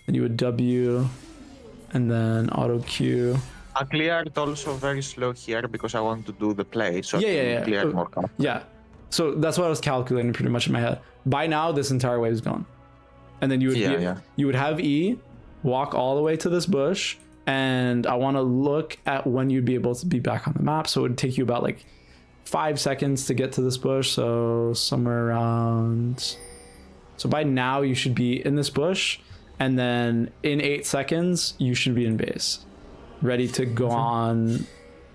and you would W, and then auto Q. I cleared also very slow here because I want to do the play. So clear more comfortable. Yeah. So that's what I was calculating pretty much in my head. By now this entire wave is gone. And then you would you would have E, walk all the way to this bush, and I want to look at when you'd be able to be back on the map. So it would take you about like 5 seconds to get to this bush. So somewhere around, so by now you should be in this bush, and then in 8 seconds you should be in base, ready to go on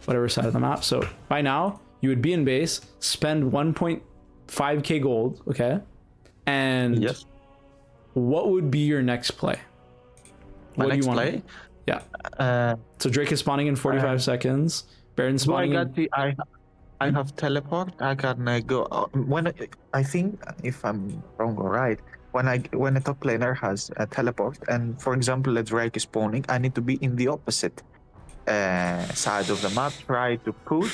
whatever side of the map. So by now you would be in base, spend 1.5k gold, okay? And what would be your next play? My next play? Yeah. So Drake is spawning in 45 seconds. Baron spawning. I have teleport. I can go when I think, if I'm wrong or right, when a top laner has a teleport, and for example, a Drake is spawning, I need to be in the opposite side of the map, try to push,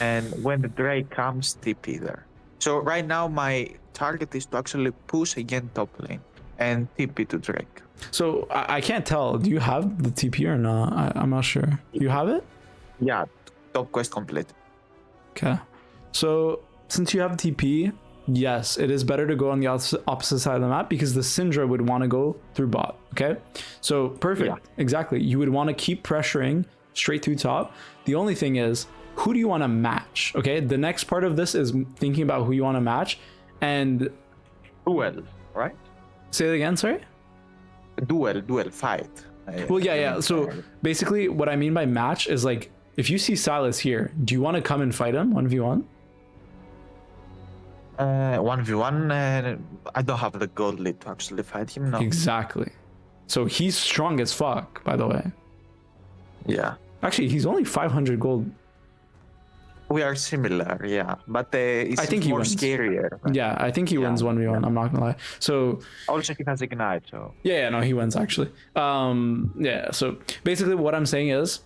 and when the Drake comes, TP there. So right now my target is to actually push again top lane and TP to Drake. So I can't tell. Do you have the TP or not? I'm not sure. You have it? Yeah, top quest complete. Okay. So since you have TP, yes, it is better to go on the opposite side of the map, because the Syndra would want to go through bot. Okay. So perfect. Yeah. Exactly. You would want to keep pressuring straight through top. The only thing is, who do you want to match? Okay. The next part of this is thinking about who you want to match. And duel, right? Say it again. Sorry. Duel fight. Well, yeah. So basically what I mean by match is like, if you see Sylas here, do you want to come and fight him 1v1? 1v1, I don't have the gold lead to actually fight him, no. Exactly. So he's strong as fuck, by the way. Yeah. Actually, he's only 500 gold. We are similar, yeah, but it's I think he more wins. scarier. Yeah, I think he wins 1v1. I'm not gonna lie. So Also, he has ignite, so yeah, no, he wins actually. Yeah. So basically, what I'm saying is,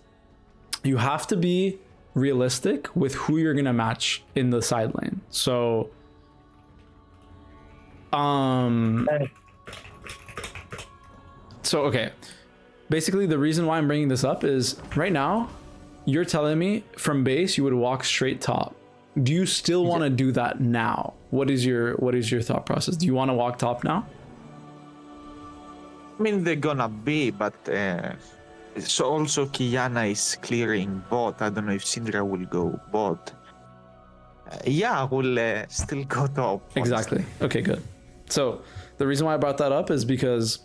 you have to be realistic with who you're gonna match in the side lane. So, okay. Basically, the reason why I'm bringing this up is right now, you're telling me from base you would walk straight top. Do you still want to do that now? What is your thought process? Do you want to walk top now? I mean they're gonna be, but so also Kiana is clearing bot. I don't know if Syndra will go bot. Yeah, I will still go top. Exactly. Okay, good. So the reason why I brought that up is because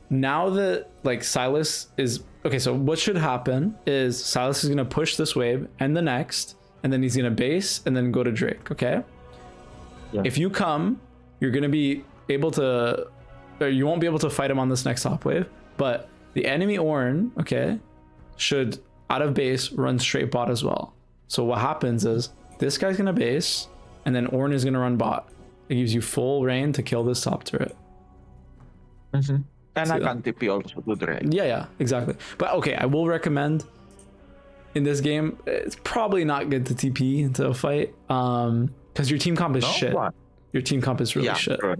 now that like Silas is okay, so what should happen is Silas is gonna push this wave and the next, and then he's gonna base and then go to Drake. Okay. Yeah. If you come, you're gonna be able to, or you won't be able to fight him on this next top wave, but the enemy Ornn, okay, should out of base run straight bot as well. So what happens is this guy's gonna base, and then Ornn is gonna run bot. It gives you full reign to kill this top turret. Mm-hmm. And See I that? can TP also to Drake. Yeah, exactly. But okay, I will recommend in this game, it's probably not good to TP into a fight, because your team comp is shit. What? Your team comp is really shit. Right.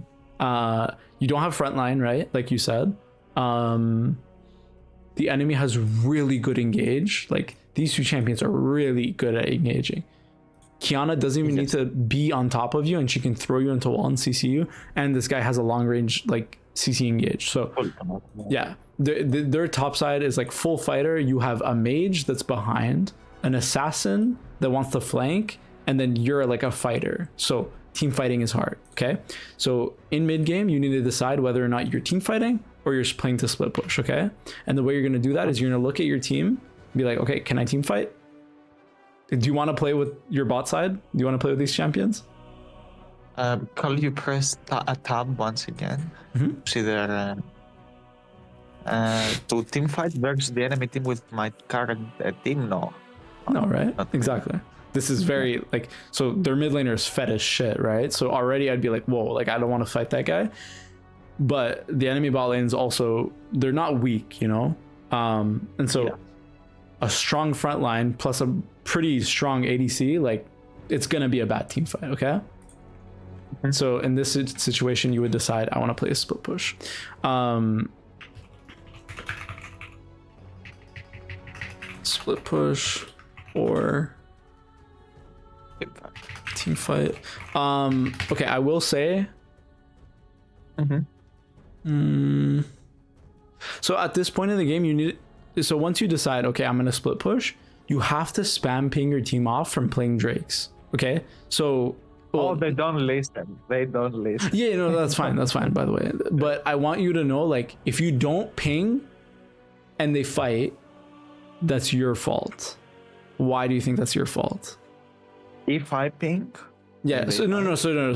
You don't have frontline, right? Like you said. The enemy has really good engage. Like these two champions are really good at engaging. Kiana doesn't even need to be on top of you, and she can throw you into a wall and CC you. And this guy has a long range like CC engage. So yeah, their top side is like full fighter. You have a mage that's behind, an assassin that wants to flank, and then you're like a fighter. So team fighting is hard. Okay, so in mid game you need to decide whether or not you're team fighting or you're playing to split push. Okay, and the way you're going to do that is you're going to look at your team and be like, okay, can I team fight? Do you want to play with your bot side? Do you want to play with these champions? Can you press a tab once again? Mm-hmm. See there. To team fight versus the enemy team with my current team? No. No, right? Not Exactly. This is very like, so their mid laner is fetish shit, right? So already I'd be like, whoa, like I don't want to fight that guy. But the enemy bot lanes also, they're not weak, you know? And so a strong front line plus a pretty strong ADC, like it's gonna be a bad team fight, okay? And so in this situation, you would decide, I want to play a split push. Split push or team fight. Okay, I will say. So at this point in the game, you need. So once you decide, okay, I'm gonna split push, you have to spam ping your team off from playing Drakes. Okay, so. Well, they don't listen. They don't listen. Yeah, no, that's fine. That's fine, by the way. But I want you to know, like, if you don't ping and they fight, that's your fault. Why do you think that's your fault? If I ping? Yeah, so no. So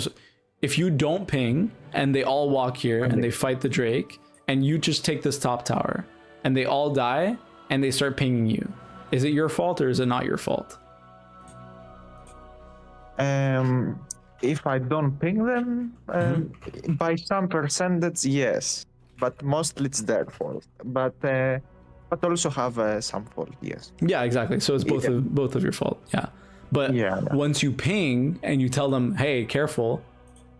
if you don't ping and they all walk here and they fight the Drake and you just take this top tower and they all die and they start pinging you, is it your fault or is it not your fault? If I don't ping them, by some percentage, yes, but mostly it's their fault. But also have some fault, yes. Yeah, exactly. So it's both of your fault. Yeah, but once you ping and you tell them, hey, careful,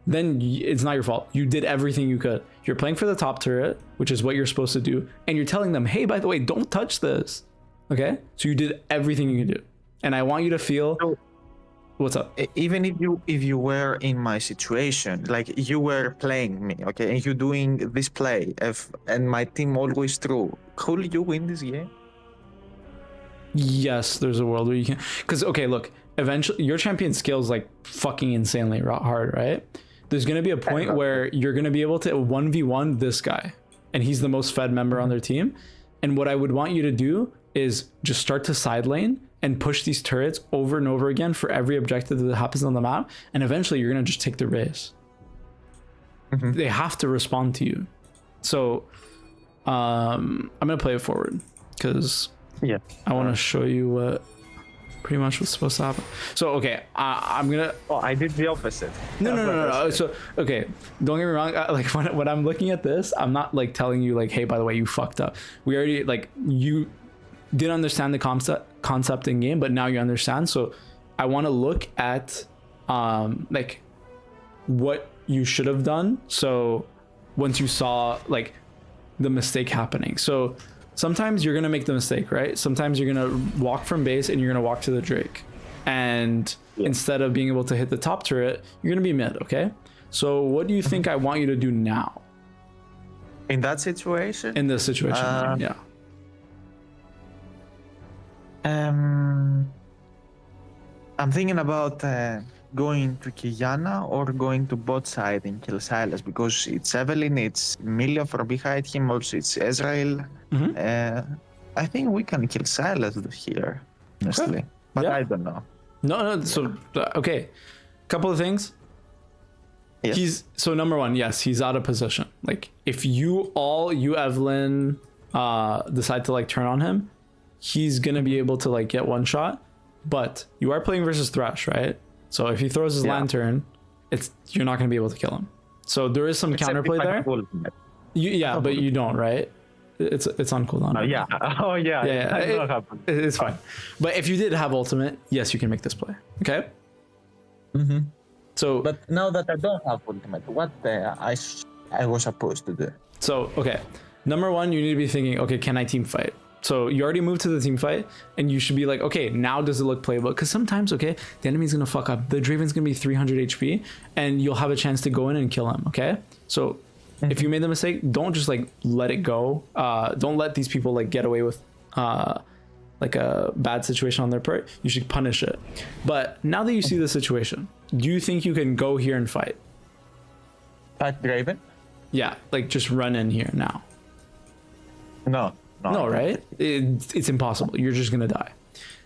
then it's not your fault. You did everything you could. You're playing for the top turret, which is what you're supposed to do, and you're telling them, hey, by the way, don't touch this. Okay, so you did everything you can do, and I want you to feel. What's up? Even if you were in my situation, like you were playing me, okay, and you doing this play, and my team always through, could you win this game? Yes, there's a world where you can. Because okay, look, eventually your champion scales like fucking insanely hard, right? There's gonna be a point where you're gonna be able to 1v1 this guy, and he's the most fed member on their team. And what I would want you to do is just start to side lane and push these turrets over and over again for every objective that happens on the map, and eventually you're gonna just take the race. They have to respond to you. So I'm gonna play it forward because Yeah. I want to show you what pretty much what's supposed to happen. So okay, I'm gonna. Oh, I did the opposite. No. So okay, don't get me wrong. Like when I'm looking at this, I'm not like telling you like, hey, by the way, you fucked up. We already like you didn't understand the concept in game, but now you understand. So I want to look at like what you should have done. So once you saw like the mistake happening. So sometimes you're gonna make the mistake, right? Sometimes you're gonna walk from base and you're gonna walk to the Drake, and instead of being able to hit the top turret, you're gonna be mid. Okay, so what do you think I want you to do now In that situation? in this situation? Yeah. I'm thinking about going to Kiana or going to bot side and kill Silas, because it's Evelyn, it's Emilia from behind him, also it's Ezreal. I think we can kill Silas here, honestly. But Yeah. I don't know. No. So okay, couple of things. Yes. So number one, yes, he's out of position. Like if you Evelyn decide to like turn on him, he's gonna be able to like get one shot. But you are playing versus Thresh, right? So if he throws his lantern, you're not gonna be able to kill him. So there is some counterplay there. But you don't, right? It's on cooldown. Yeah. Oh yeah. Yeah. It's fine. But if you did have ultimate, yes, you can make this play. Okay. So But now that I don't have ultimate, what I was supposed to do? So, okay. Number one, you need to be thinking, okay, can I team fight? So you already moved to the team fight and you should be like, okay, now does it look playable? Because sometimes, okay, the enemy's going to fuck up. The Draven's going to be 300 HP and you'll have a chance to go in and kill him, okay? So if you made the mistake, don't just like let it go. Don't let these people like get away with like a bad situation on their part. You should punish it. But now that you see the situation, do you think you can go here and fight? Fight Draven? Yeah, like just run in here now. No, right? It's impossible. You're just gonna die.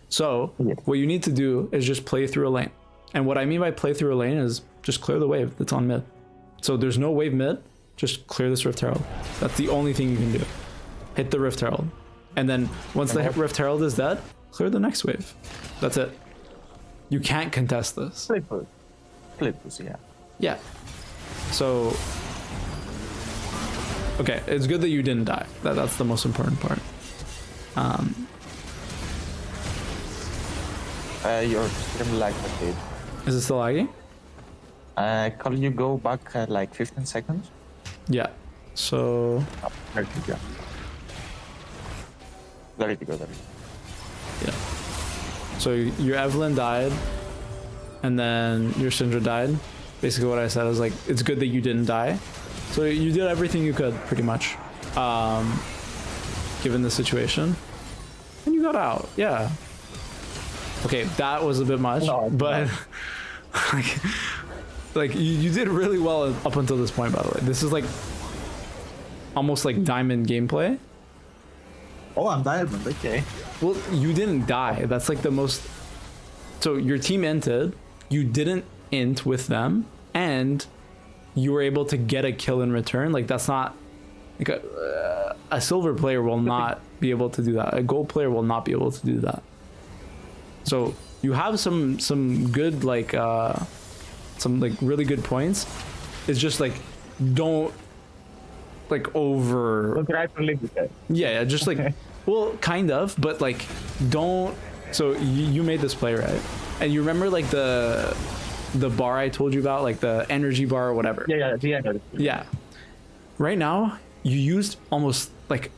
So what you need to do is just play through a lane. And what I mean by play through a lane is just clear the wave that's on mid. So there's no wave mid, just clear this Rift Herald. That's the only thing you can do. Hit the Rift Herald. And then once the Rift Herald is dead, clear the next wave. That's it. You can't contest this. Flipus, yeah. Yeah. So okay, it's good that you didn't die. That's the most important part. Your stream like a kid. Is it still lagging? Can you go back like 15 seconds? Yeah. So There you go. There you go. yeah. So your Evelyn died, and then your Syndra died. Basically, what I said is like, it's good that you didn't die. So you did everything you could, pretty much, given the situation, and you got out. Yeah. Okay, that was a bit much, but like you did really well up until this point. By the way, this is like almost like diamond gameplay. Oh, I'm diamond. Okay. Well, you didn't die. That's like the most. So your team inted. You didn't int with them, and you were able to get a kill in return. Like that's not like a silver player will not be able to do that. A gold player will not be able to do that. So you have some good like some like really good points. It's just like don't like over. Don't try to live with it. Yeah, just like well, kind of, but like don't. So you made this play, right? And you remember like the bar I told you about, like the energy bar or whatever. Yeah, the energy. Yeah. Right now, you used almost like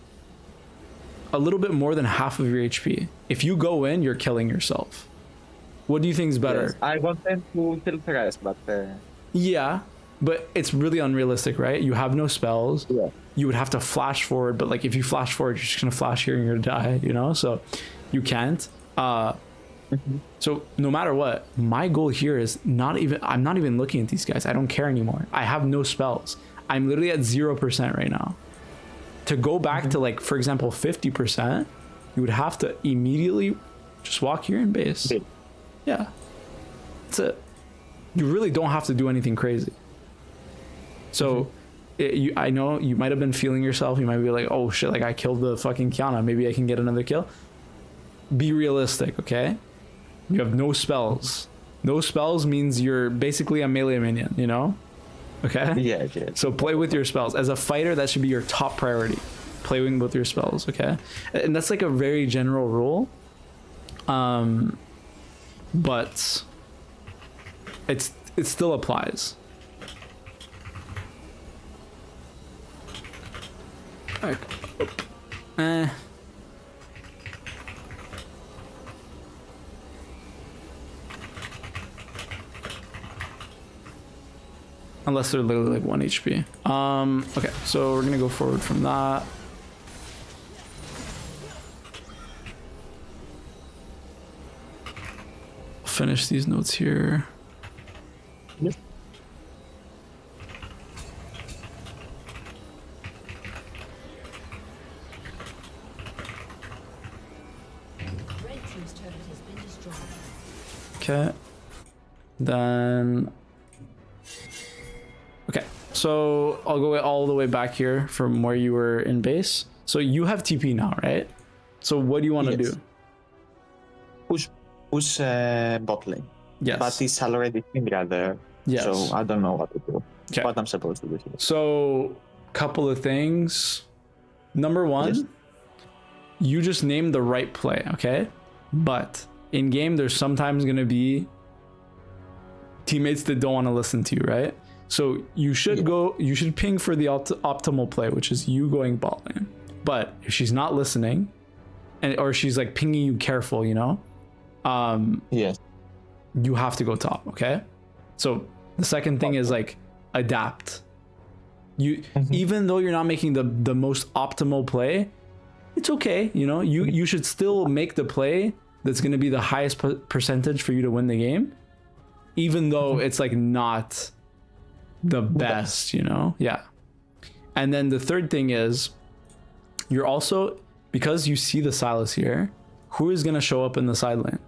a little bit more than half of your HP. If you go in, you're killing yourself. What do you think is better? Yes, I wanted to kill Thresh, but Yeah, but it's really unrealistic, right? You have no spells. Yeah. You would have to flash forward, but like if you flash forward, you're just gonna flash here and you're gonna die, you know? So you can't. So no matter what, my goal here is I'm not even looking at these guys. I don't care anymore. I have no spells. I'm literally at 0% right now. To go back to like, for example, 50%, you would have to immediately just walk here in base. Yeah. That's it. You really don't have to do anything crazy. So I know you might have been feeling yourself. You might be like, oh shit, like I killed the fucking Kiana. Maybe I can get another kill. be realistic, okay? You have no spells. No spells means you're basically a melee minion, you know? Okay? Yeah, yeah. So play with your spells. As a fighter, that should be your top priority. Playing with your spells, okay? And that's like a very general rule. But it still applies. Like, Unless they're literally like 1 HP. Okay, so we're gonna go forward from that. Finish these notes here. Yep. Red team's turret has been destroyed. Okay. Then. Okay, so I'll go all the way back here from where you were in base. So you have TP now, right? So what do you want to Yes. do? Push bot lane. Yes. But it's already Fimbra there. Yes. So I don't know what to do. Okay. What I'm supposed to do here. So, couple of things. Number one, Yes. you just named the right play, okay? But in game, there's sometimes going to be teammates that don't want to listen to you, right? So you should you should ping for the optimal play, which is you going bot lane. But if she's not listening, or she's like pinging you careful, you know, Yes. you have to go top, okay? So the second thing is like adapt. You even though you're not making the most optimal play, it's okay, you know, you should still make the play that's going to be the highest percentage for you to win the game, even though it's like not the best, you know? Yeah. And then the third thing is you're also, because you see the Silas here, who is going to show up in the side lane?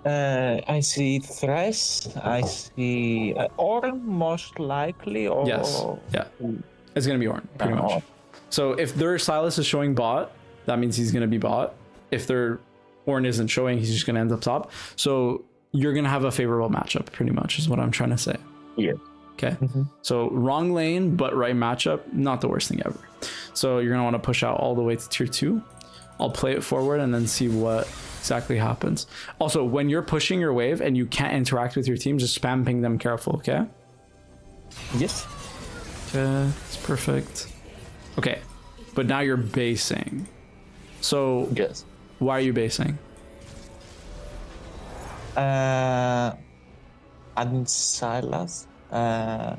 I see Thresh. I see Ornn most likely. Or Yes. Yeah. It's going to be Ornn, pretty much. Ornn. So if their Silas is showing bot, that means he's going to be bot. If their Ornn isn't showing, he's just going to end up top. So you're going to have a favorable matchup, pretty much, is what I'm trying to say. Yes. Okay. So wrong lane, but right matchup, not the worst thing ever. So you're going to want to push out all the way to tier 2. I'll play it forward and then see what exactly happens. Also, when you're pushing your wave and you can't interact with your team, just spam ping them careful, okay? Yes. Okay, it's perfect. Okay, but now you're basing. So Yes. why are you basing? And Silas. I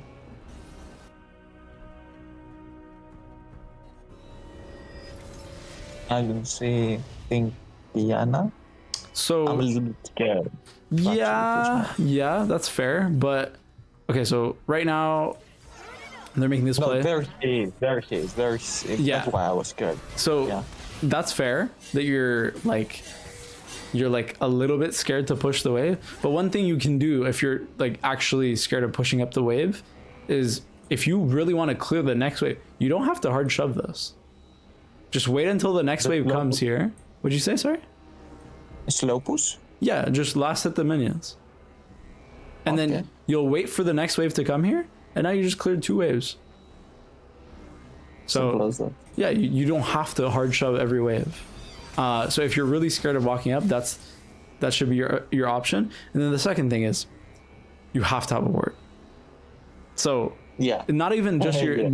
don't see. Think Diana. So I'm a little bit scared. yeah, that's fair. But okay, so right now they're making this No, play. there he is. There he is. There is. Yeah. That's why I was scared. So Yeah. that's fair that you're like a little bit scared to push the wave. But one thing you can do if you're like actually scared of pushing up the wave is if you really want to clear the next wave, you don't have to hard shove this. Just wait until the next wave comes here. What'd you say, sorry? Slow push. Yeah, just last hit the minions. And Okay. then you'll wait for the next wave to come here, and now you just cleared 2 waves. Simple So as that. yeah, you don't have to hard shove every wave. So if you're really scared of walking up, that should be your option. And then the second thing is you have to have a ward. So Yeah. not even just Yeah.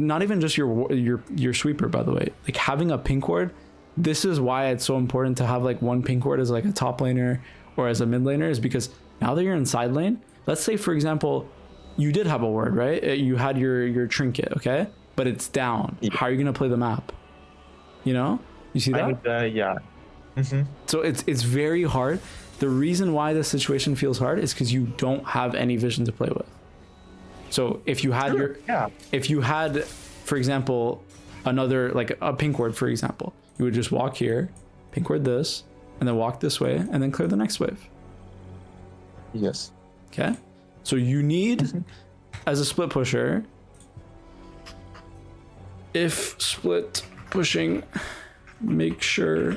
your sweeper, by the way. Like having a pink ward, this is why it's so important to have like one pink ward as like a top laner or as a mid laner, is because now that you're in side lane, let's say for example you did have a ward, right? You had your trinket, okay, but it's down. Yeah. How are you gonna play the map? You know, you see that? I need, yeah. So it's very hard. The reason why this situation feels hard is because you don't have any vision to play with. So if you had if you had, for example, another like a pink ward, for example, you would just walk here, pink ward this, and then walk this way, and then clear the next wave. Yes. Okay. So you need, as a split pusher, if split pushing, make sure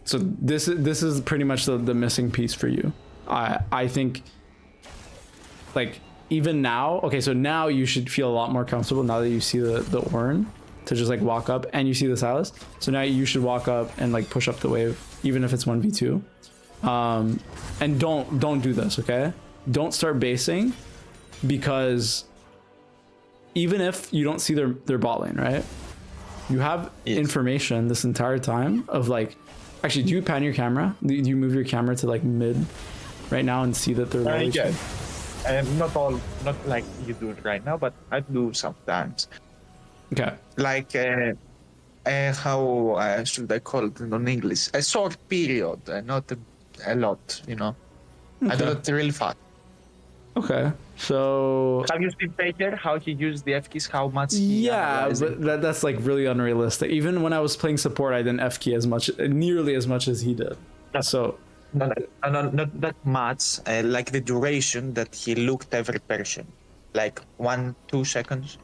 So this is pretty much the missing piece for you. I think, like, even now, okay, so now you should feel a lot more comfortable now that you see the Ornn to just like walk up and you see the Silas. So now you should walk up and like push up the wave, even if it's 1v2. And don't do this, okay? Don't start basing, because even if you don't see their bot lane, right? You have information this entire time of like, actually, do you pan your camera? Do you move your camera to like mid right now and see that they're really Yeah. Not like you do it right now, but I do sometimes. okay. Like how should I call it in English? A short period, not a lot. You know, I do it really fast. Okay. So Have you seen Faker? How he used the F keys? How much? yeah, but that's like really unrealistic. Even when I was playing support, I didn't F key nearly as much as he did. So No, not that much. Like the duration that he looked every person, like 1-2 seconds.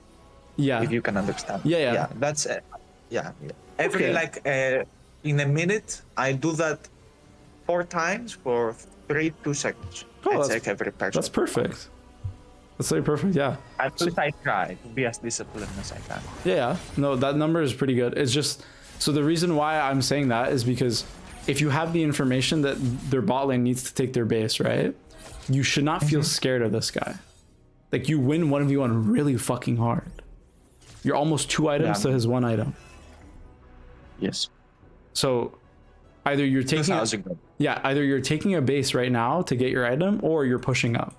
yeah, If you can understand. Yeah. That's every Okay. like in a minute. I do that 4 times for 3-2 seconds. Oh, I that's- check every person. that's perfect. That's like perfect. Yeah. At least I try to be as disciplined as I can. Yeah. No, that number is pretty good. It's just, so the reason why I'm saying that is because if you have the information that their bot lane needs to take their base, right? You should not feel scared of this guy. Like, you win 1v1 really fucking hard. You're almost 2 items to his 1 item. Yes. So either you're taking either you're taking a base right now to get your item, or you're pushing up.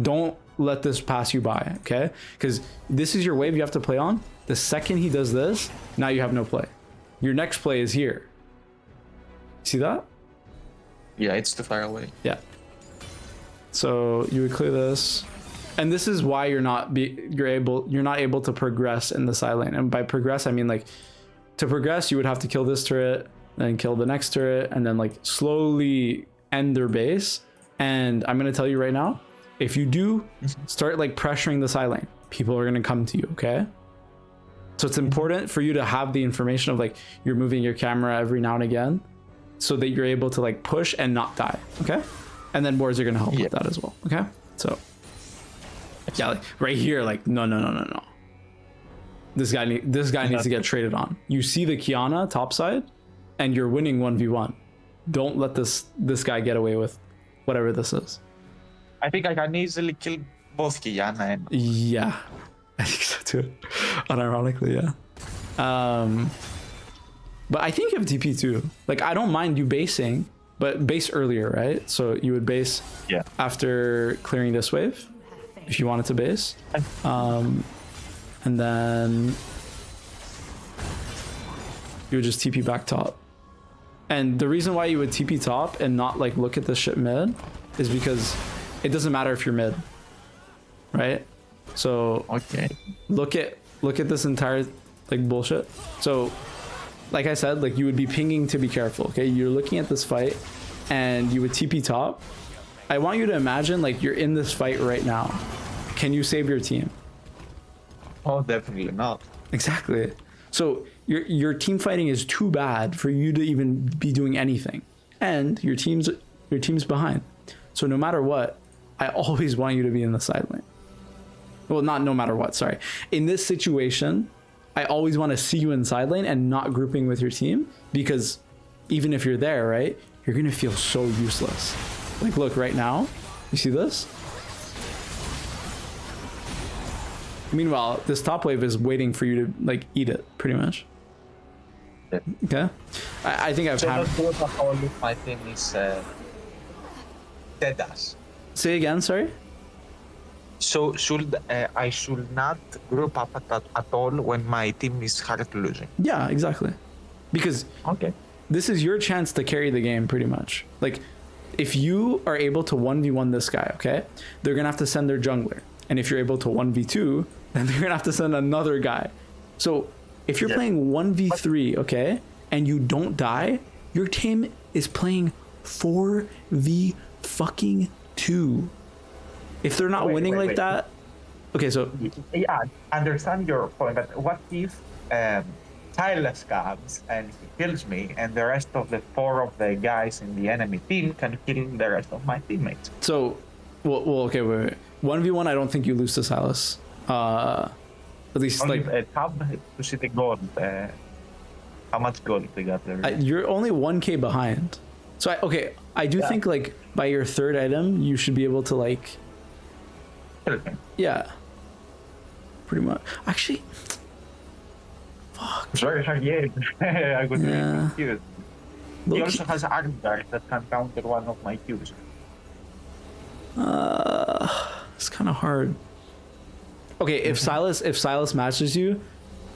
Don't let this pass you by, okay? Because this is your wave you have to play on. The second he does this, now you have no play. Your next play is here. See that? Yeah, it's too far away. Yeah. So you would clear this, and this is why you're not able to progress in the side lane. And by progress, I mean, like, to progress, you would have to kill this turret, then kill the next turret, and then like slowly end their base. And I'm gonna tell you right now, if you do start like pressuring the side lane, people are gonna come to you, okay? So it's important for you to have the information of like, you're moving your camera every now and again, so that you're able to like push and not die, okay? And then wards are gonna help with that as well, okay? So yeah, like right here, like no. This guy needs to get traded on. You see the Kiana top side, and you're winning 1v1. Don't let this guy get away with whatever this is. I think I can easily kill both Kiana and Yeah, I think so too. Unironically, yeah. But I think you have TP too. Like, I don't mind you basing, but base earlier, right? So you would base after clearing this wave, if you wanted to base. And then you would just TP back top. And the reason why you would TP top and not like look at this shit mid is because it doesn't matter if you're mid, right? So look at this entire like bullshit. So like I said, like, you would be pinging to be careful, okay? You're looking at this fight and you would TP top. I want you to imagine like you're in this fight right now. Can you save your team? Oh, definitely not. Exactly. So your team fighting is too bad for you to even be doing anything, and your team's behind. So no matter what, I always want you to be in the side lane. Well, not no matter what. Sorry. In this situation, I always want to see you in side lane and not grouping with your team, because even if you're there, right, you're gonna feel so useless. Like, look right now. You see this? Meanwhile, this top wave is waiting for you to like eat it, pretty much. Okay. I think I've Not had. good at all if my team is dead us. Say again, sorry. So I should not group up at all when my team is hard losing. Yeah, exactly. Because Okay. this is your chance to carry the game, pretty much. Like, if you are able to 1v1 this guy, okay, they're gonna have to send their jungler. And if you're able to 1v2, then they're gonna have to send another guy. So if you're playing 1v3, okay, and you don't die, your team is playing 4v fucking 2. If they're not winning like that, okay, so Yeah, understand your point, but what if Silas comes and he kills me, and the rest of the 4 of the guys in the enemy team can kill the rest of my teammates. So, well, okay, wait. 1v1, I don't think you lose to Silas. At least, Only like, tab to see the gold. How much gold they got there? you're only 1k behind. So, I do think, like, by your 3rd item, you should be able to, like, Okay. yeah. Pretty much. Actually, It's very hard game. I got really Yeah. confused. He low-key- also has Armguard that can counter one of my Qs. it's kind of hard. Okay, if Silas matches you,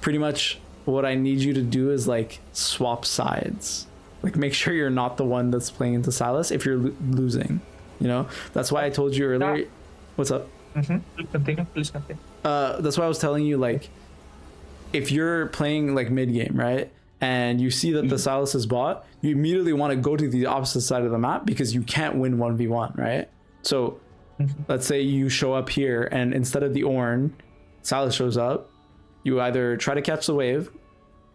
pretty much what I need you to do is like swap sides. Like make sure you're not the one that's playing into Silas if you're losing. You know, that's why I told you earlier. Yeah. What's up? Please continue. Please continue. That's why I was telling you, like, if you're playing like mid game, right, and you see that the Silas is bot, you immediately want to go to the opposite side of the map because you can't win 1v1, right? So let's say you show up here and instead of the Ornn, Silas shows up. You either try to catch the wave,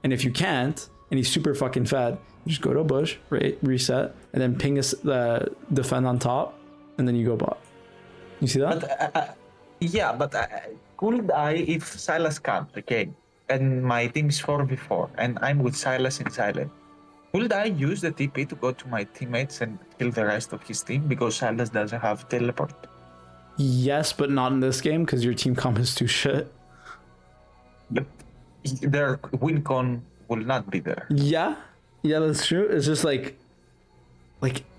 and if you can't, and he's super fucking fed, you just go to a bush, reset, and then ping us the defend on top, and then you go bot. You see that? But could I, if Silas comes, okay, and my team is 4v4, and I'm with Silas in silent, could I use the TP to go to my teammates and kill the rest of his team because Silas doesn't have teleport? Yes, but not in this game because your team comp is too shit. But their win con will not be there. Yeah, that's true. It's just like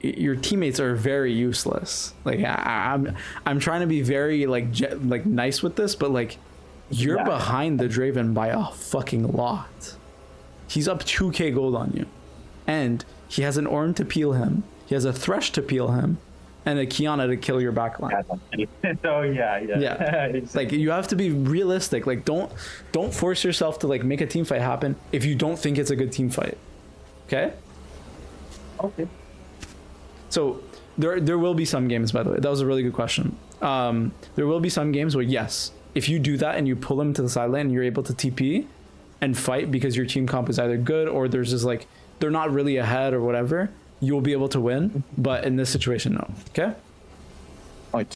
your teammates are very useless. Like I'm trying to be very like nice with this, but like you're behind the Draven by a fucking lot. He's up 2k gold on you, and he has an Ornn to peel him. He has a Thresh to peel him, and a Kiana to kill your backline. So yeah. It's like you have to be realistic. Like don't force yourself to like make a team fight happen if you don't think it's a good team fight. Okay. Okay. So there will be some games, by the way. That was a really good question. There will be some games where yes, if you do that and you pull them to the sideline and you're able to TP and fight because your team comp is either good or there's just like they're not really ahead or whatever, you'll be able to win. But in this situation, no. Okay.